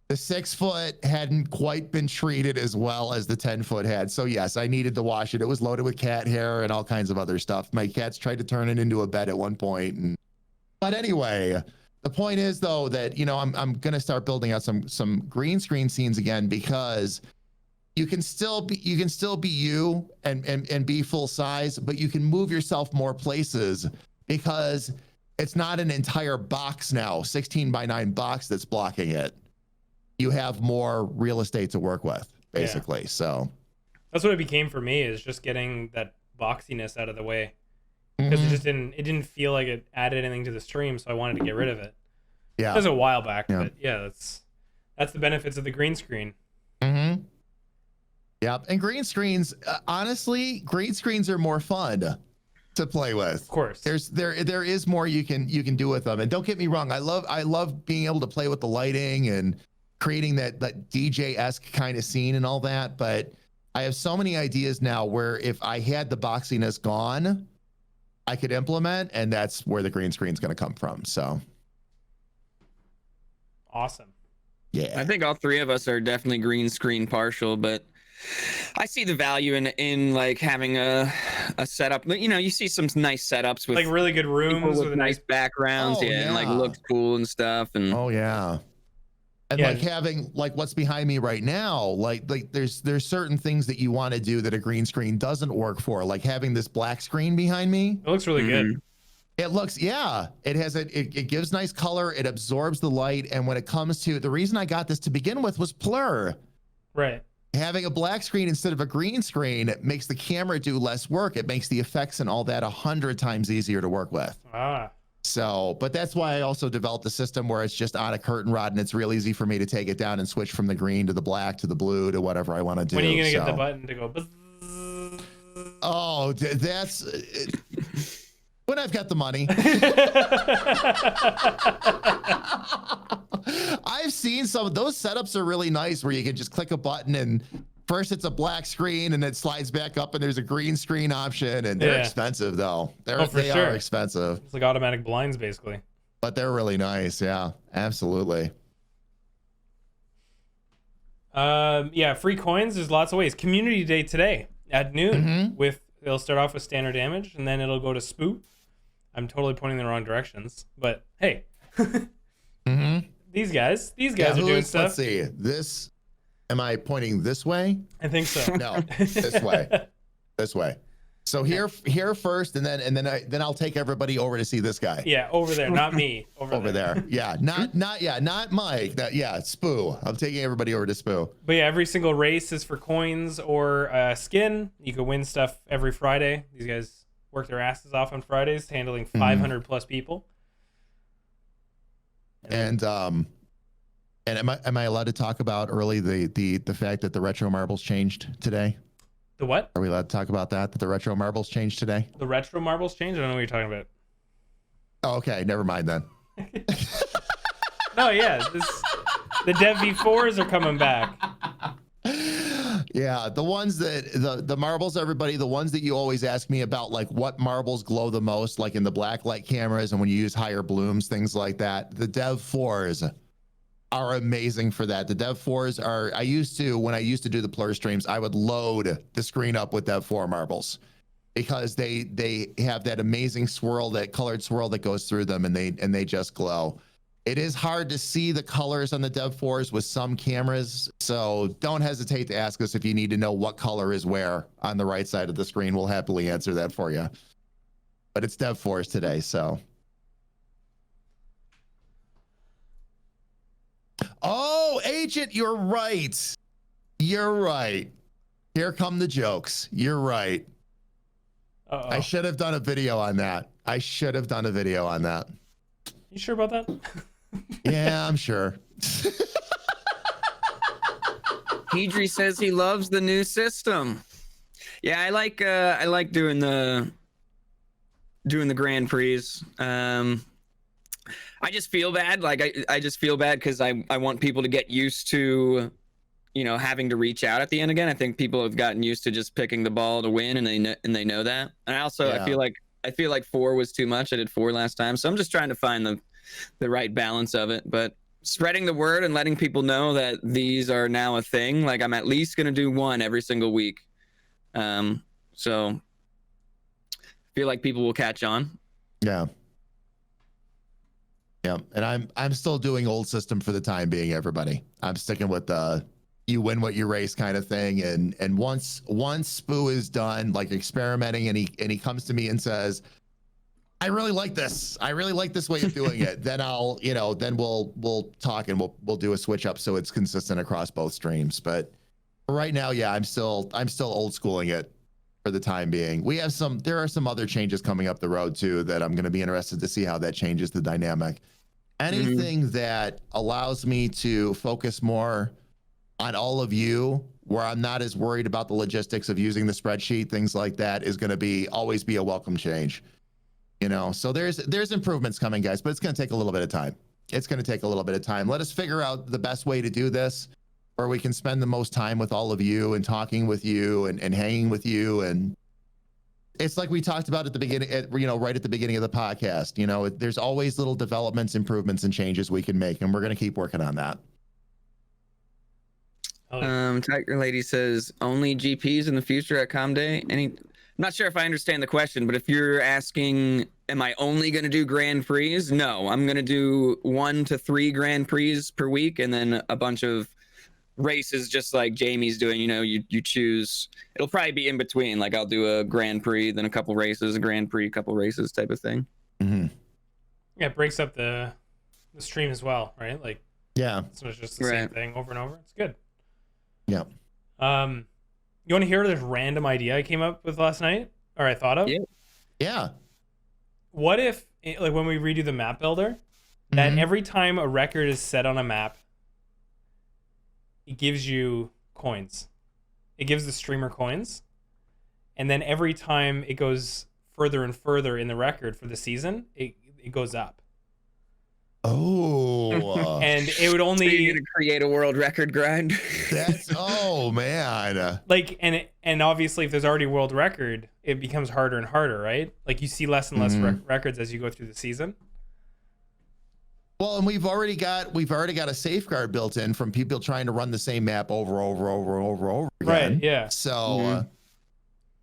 The 6-foot hadn't quite been treated as well as the 10-foot had. So yes, I needed to wash it. It was loaded with cat hair and all kinds of other stuff. My cats tried to turn it into a bed at one point. But anyway, the point is though that I'm gonna start building out some green screen scenes again, because you can still be you and be full size, but you can move yourself more places, because it's not an entire box now, 16:9 box that's blocking it. You have more real estate to work with, basically. Yeah. So that's what it became for me, is just getting that boxiness out of the way, because it didn't feel like it added anything to the stream, so I wanted to get rid of it. Yeah, that was a while back, but yeah, that's the benefits of the green screen. Mm-hmm. Yeah, and green screens, honestly, green screens are more fun to play with. Of course, there is more you can do with them. And don't get me wrong, I love being able to play with the lighting and creating that DJ-esque kind of scene and all that, but I have so many ideas now where if I had the boxiness gone, I could implement, and that's where the green screen's going to come from. So awesome. Yeah, I think all three of us are definitely green screen partial, but I see the value in like having a setup. You see some nice setups with like really good rooms with nice backgrounds, and like looks cool and stuff. And And like having like what's behind me right now, like there's certain things that you want to do that a green screen doesn't work for, like having this black screen behind me. It looks really good. It looks, yeah, it gives nice color, it absorbs the light. And when it comes to the reason I got this to begin with was blur. Right. Having a black screen instead of a green screen, it makes the camera do less work. It makes the effects and all that 100 times easier to work with. So, but that's why I also developed a system where it's just on a curtain rod and it's real easy for me to take it down and switch from the green to the black to the blue to whatever I want to do. When are you going to get the button to go? Oh, that's when I've got the money. I've seen some of those setups are really nice where you can just click a button and first it's a black screen and it slides back up and there's a green screen option, and they're expensive though. They are expensive. It's like automatic blinds basically. But they're really nice. Yeah, absolutely. Yeah, free coins. There's lots of ways. Community day today at noon it'll start off with StandardDamage and then it'll go to Spooo. I'm totally pointing in the wrong directions, but hey, these guys are doing stuff. Let's see this. Am I pointing this way? I think so. No, this way. This way. So here first, and then I'll take everybody over to see this guy. Yeah, over there, not me. Over there. Yeah, not Mike. Spooo. I'm taking everybody over to Spooo. But yeah, every single race is for coins or skin. You can win stuff every Friday. These guys work their asses off on Fridays, handling 500 plus people. And am I allowed to talk about early the fact that the retro marbles changed today? The what? Are we allowed to talk about that the retro marbles changed today? The retro marbles changed? I don't know what you're talking about. Oh, okay, never mind then. No, yeah, the Dev V4s are coming back. Yeah, the ones that the marbles, everybody, the ones that you always ask me about, like what marbles glow the most, like in the black light cameras and when you use higher blooms, things like that. The Dev 4s are amazing for that. The Dev 4s are, when I used to do the Plur streams, I would load the screen up with Dev 4 marbles because they have that amazing swirl, that colored swirl that goes through them, and they just glow. It is hard to see the colors on the Dev 4s with some cameras, so don't hesitate to ask us if you need to know what color is where on the right side of the screen. We'll happily answer that for you. But it's Dev 4s today, so. Oh, Agent, you're right. You're right. Here come the jokes. You're right. Uh-oh. I should have done a video on that. You sure about that? Yeah, I'm sure. Hedry says he loves the new system. Yeah, I like doing the Grand Prix. I just feel bad. Like I just feel bad because I want people to get used to, having to reach out at the end again. I think people have gotten used to just picking the ball to win, and they know that. And I feel like 4 was too much. I did 4 last time, so I'm just trying to find the right balance of it. But spreading the word and letting people know that these are now a thing. Like I'm at least gonna do 1 every single week. So I feel like people will catch on. Yeah. Yeah, and I'm still doing old system for the time being, everybody. I'm sticking with the you win what you race kind of thing. And once Spooo is done, like experimenting, and he comes to me and says, I really like this way of doing it, then then we'll talk and we'll do a switch up so it's consistent across both streams. But right now, yeah, I'm still old schooling it for the time being. There are some other changes coming up the road too that I'm going to be interested to see how that changes the dynamic. Anything that allows me to focus more on all of you, where I'm not as worried about the logistics of using the spreadsheet, things like that, is going to always be a welcome change. So there's improvements coming, guys, but it's going to take a little bit of time. Let us figure out the best way to do this, where we can spend the most time with all of you and talking with you and hanging with you. And it's like we talked about at the beginning, right at the beginning of the podcast, there's always little developments, improvements, and changes we can make, and we're going to keep working on that. Tiger Lady says only GPs in the future at Com Day. not sure if I understand the question, but if you're asking, am I only going to do Grand Prix? No, I'm going to do 1 to 3 Grand Prix per week, and then a bunch of races just like Jamie's doing. You choose. It'll probably be in between. Like I'll do a Grand Prix, then a couple races, a Grand Prix, couple races type of thing. Mm-hmm. Yeah, it breaks up the stream as well, right? Like, yeah, so it's just the same thing over and over. It's good. Yeah. You want to hear this random idea I came up with last night, or I thought of? Yeah. What if, like, when we redo the map builder, that every time a record is set on a map, it gives you coins. It gives the streamer coins, and then every time it goes further and further in the record for the season, it goes up. Oh. And it would only So you're gonna create a world record grind. That's oh man. Like, and obviously if there's already a world record, it becomes harder and harder, right? Like you see less and less records as you go through the season. Well, and we've already got a safeguard built in from people trying to run the same map over again. Right, yeah. So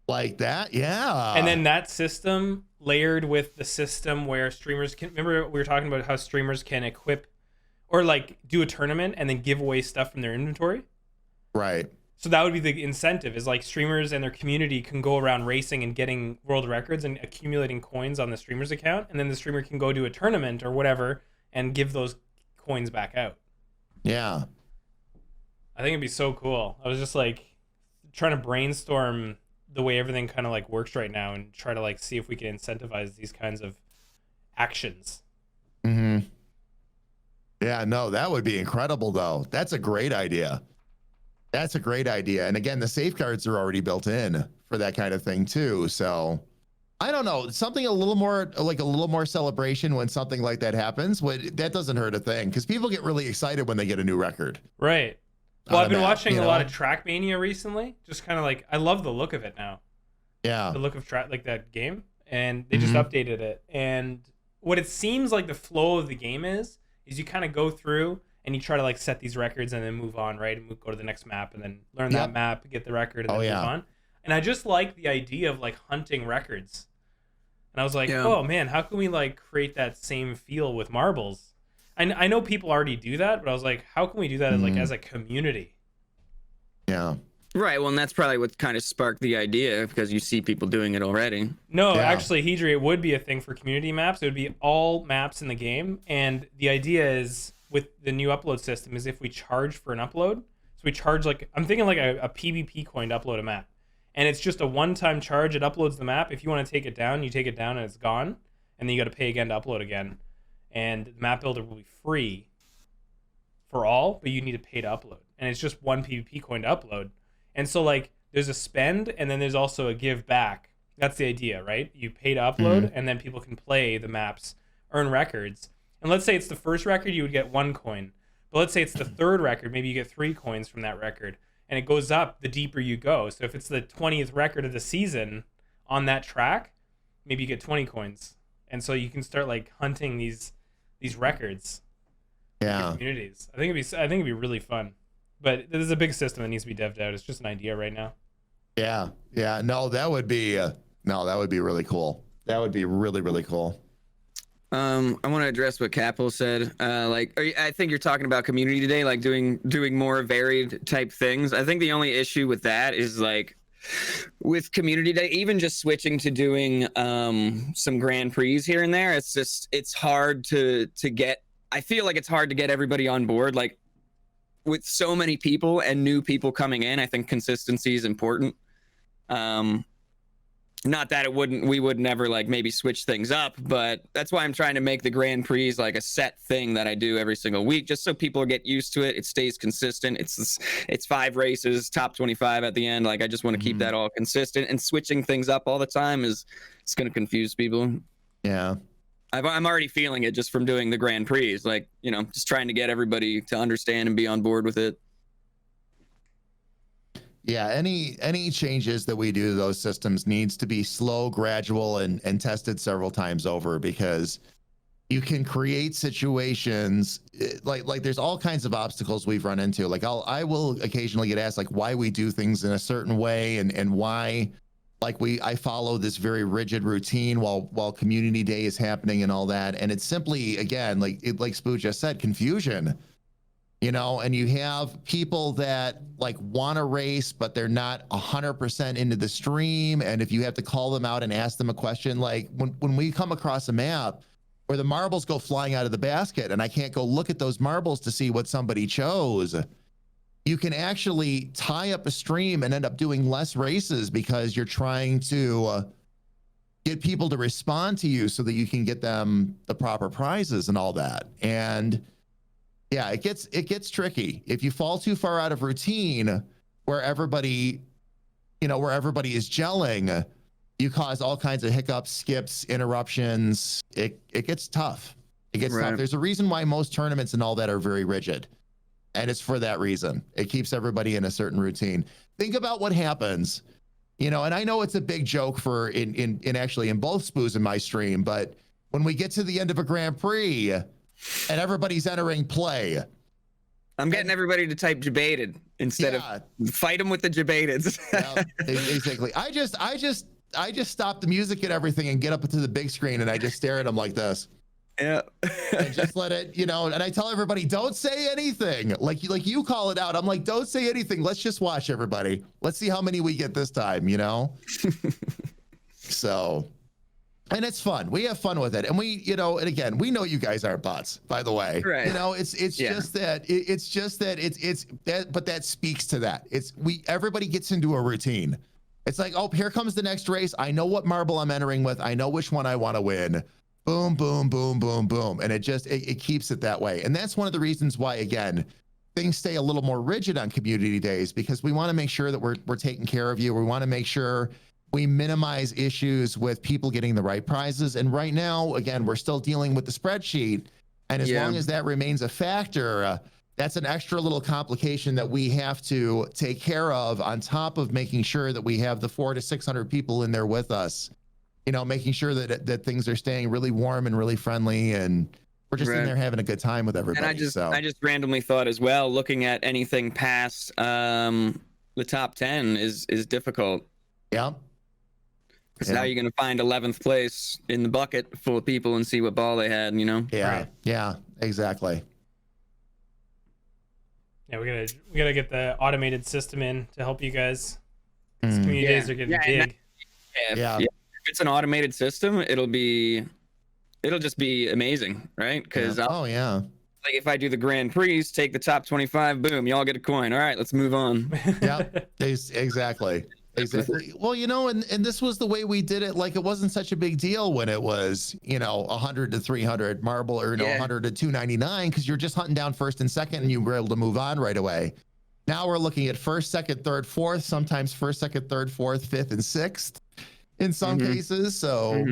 like that, yeah. And then that system layered with the system where streamers can, remember we were talking about how streamers can equip or like do a tournament and then give away stuff from their inventory. Right. So that would be the incentive, is like streamers and their community can go around racing and getting world records and accumulating coins on the streamer's account. And then the streamer can go do a tournament or whatever and give those coins back out. Yeah. I think it'd be so cool. I was just like trying to brainstorm the way everything kind of like works right now and try to like see if we can incentivize these kinds of actions. Yeah, no, that would be incredible though. That's a great idea. That's a great idea. And again, the safeguards are already built in for that kind of thing too. So I don't know, something a little more celebration when something like that happens. That doesn't hurt a thing, because people get really excited when they get a new record. Right. Well, I've been watching a lot of of Trackmania recently. Just kind of like, I love the look of it now. Yeah. The look of like that game, and they just updated it. And what it seems like the flow of the game is you kind of go through and you try to like set these records and then move on, right? And go to the next map and then learn that map, get the record, and then move on. And I just like the idea of like hunting records. And I was like, oh man, how can we like create that same feel with marbles? I know people already do that, but I was like, how can we do that as a community? Yeah. Right. Well, and that's probably what kind of sparked the idea, because you see people doing it already. No, actually, Hedry, it would be a thing for community maps. It would be all maps in the game. And the idea is, with the new upload system, is if we charge for an upload, so we charge like, I'm thinking like a PvP coin to upload a map. And it's just a one-time charge. It uploads the map. If you want to take it down, you take it down and it's gone. And then you got to pay again to upload again. And the map builder will be free for all, but you need to pay to upload. And it's just one PvP coin to upload. And so like there's a spend and then there's also a give back. That's the idea, right? You pay to upload and then people can play the maps, earn records. And let's say it's the first record, you would get 1 coin. But let's say it's the third record, maybe you get 3 coins from that record. And it goes up the deeper you go. So if it's the 20th record of the season on that track, maybe you get 20 coins. And so you can start like hunting these records. Yeah. Communities. I think it'd be really fun. But there's a big system that needs to be devved out. It's just an idea right now. Yeah. Yeah. No, that would be really cool. That would be really, really cool. I want to address what Capel said. I think you're talking about community today, like doing more varied type things. I think the only issue with that is like with community day, even just switching to doing some Grand Prix here and there. It's hard to get. I feel like it's hard to get everybody on board. Like with so many people and new people coming in, I think consistency is important. Not that we would never like maybe switch things up, but that's why I'm trying to make the Grand Prix like a set thing that I do every single week, just so people get used to it. It stays consistent. It's 5 races, top 25 at the end. Like I just want to keep that all consistent, and switching things up all the time it's going to confuse people. Yeah. I'm already feeling it just from doing the Grand Prix, like, just trying to get everybody to understand and be on board with it. Yeah, any changes that we do to those systems needs to be slow, gradual, and tested several times over, because you can create situations like there's all kinds of obstacles we've run into. Like I will occasionally get asked like why we do things in a certain way and why like I follow this very rigid routine while community day is happening and all that. And it's simply, again, like Spooo just said, confusion, and you have people that like want to race, but they're not 100% into the stream. And if you have to call them out and ask them a question, like when we come across a map where the marbles go flying out of the basket and I can't go look at those marbles to see what somebody chose, you can actually tie up a stream and end up doing less races because you're trying to get people to respond to you so that you can get them the proper prizes and all that. And yeah, it gets tricky. If you fall too far out of routine where everybody is gelling, you cause all kinds of hiccups, skips, interruptions. It gets tough. It gets tough. There's a reason why most tournaments and all that are very rigid. And it's for that reason. It keeps everybody in a certain routine. Think about what happens, and I know it's a big joke for in both Spoos in my stream, but when we get to the end of a Grand Prix and everybody's entering play, I'm getting everybody to type debated instead of fight them with the debated. Yeah, basically. I just stop the music and everything and get up to the big screen and I just stare at them like this. Yeah. And just let it, and I tell everybody, don't say anything. Like you call it out. I'm like, don't say anything. Let's just watch, everybody. Let's see how many we get this time, So, and it's fun. We have fun with it. And we, and again, we know you guys aren't bots, by the way. Right. Just that but that speaks to that. Everybody gets into a routine. It's like, oh, here comes the next race. I know what marble I'm entering with. I know which one I want to win. Boom, boom, boom, boom, boom. And it keeps it that way. And that's one of the reasons why, again, things stay a little more rigid on community days, because we want to make sure that we're taking care of you. We want to make sure we minimize issues with people getting the right prizes. And right now, again, we're still dealing with the spreadsheet. And as long as that remains a factor, that's an extra little complication that we have to take care of on top of making sure that we have the 400 to 600 people in there with us. Making sure that things are staying really warm and really friendly, and we're just in there having a good time with everybody. And I just randomly thought as well, looking at anything past the top 10 is difficult. Yeah. Because now you're going to find 11th place in the bucket full of people and see what ball they had, Yeah. Right. Yeah, exactly. Yeah, we gotta get the automated system in to help you guys. Community days are getting big. If it's an automated system, it'll just be amazing, right? Because like if I do the Grand Prix, take the top 25, boom, y'all get a coin. All right, let's move on. Yeah, exactly. Well, and this was the way we did it. Like, it wasn't such a big deal when it was 100 to 300 marble, or 100 to 299, because you're just hunting down first and second and you were able to move on right away. Now we're looking at first, second, third, fourth, sometimes first, second, third, fourth, fifth, and sixth in some cases. So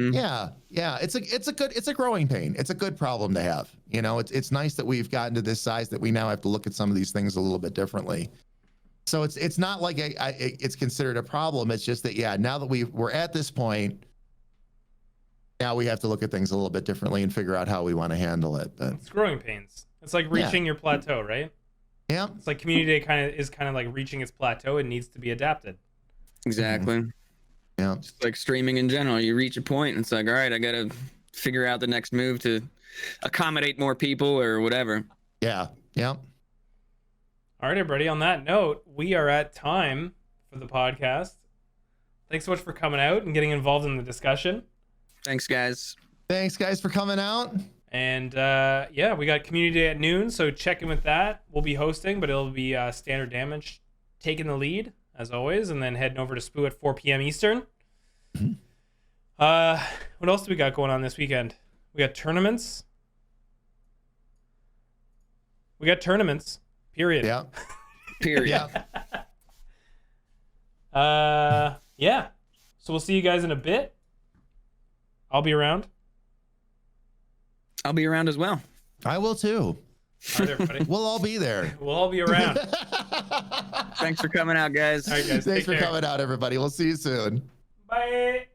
it's a growing pain. It's a good problem to have. It's nice that we've gotten to this size that we now have to look at some of these things a little bit differently. So it's not like it's considered a problem. It's just that, now that we're at this point, now we have to look at things a little bit differently and figure out how we want to handle it. But it's growing pains. It's like reaching your plateau, right? Yeah. It's like community day is kind of like reaching its plateau. It needs to be adapted. Exactly. Yeah. Just like streaming in general, you reach a point and it's like, all right, I got to figure out the next move to accommodate more people or whatever. Yeah. Yeah. All right, everybody. On that note, we are at time for the podcast. Thanks so much for coming out and getting involved in the discussion. Thanks, guys. Thanks, guys, for coming out. And we got community day at noon, so check in with that. We'll be hosting, but it'll be StandardDamage taking the lead as always, and then heading over to Spooo at 4 p.m. Eastern. What else do we got going on this weekend? We got tournaments. Period. Yeah. Period. Yeah. So we'll see you guys in a bit. I'll be around. I'll be around as well. I will too. All right, everybody. We'll all be there. We'll all be around. Thanks for coming out, guys. All right, guys. Thanks for coming out, everybody. We'll see you soon. Bye.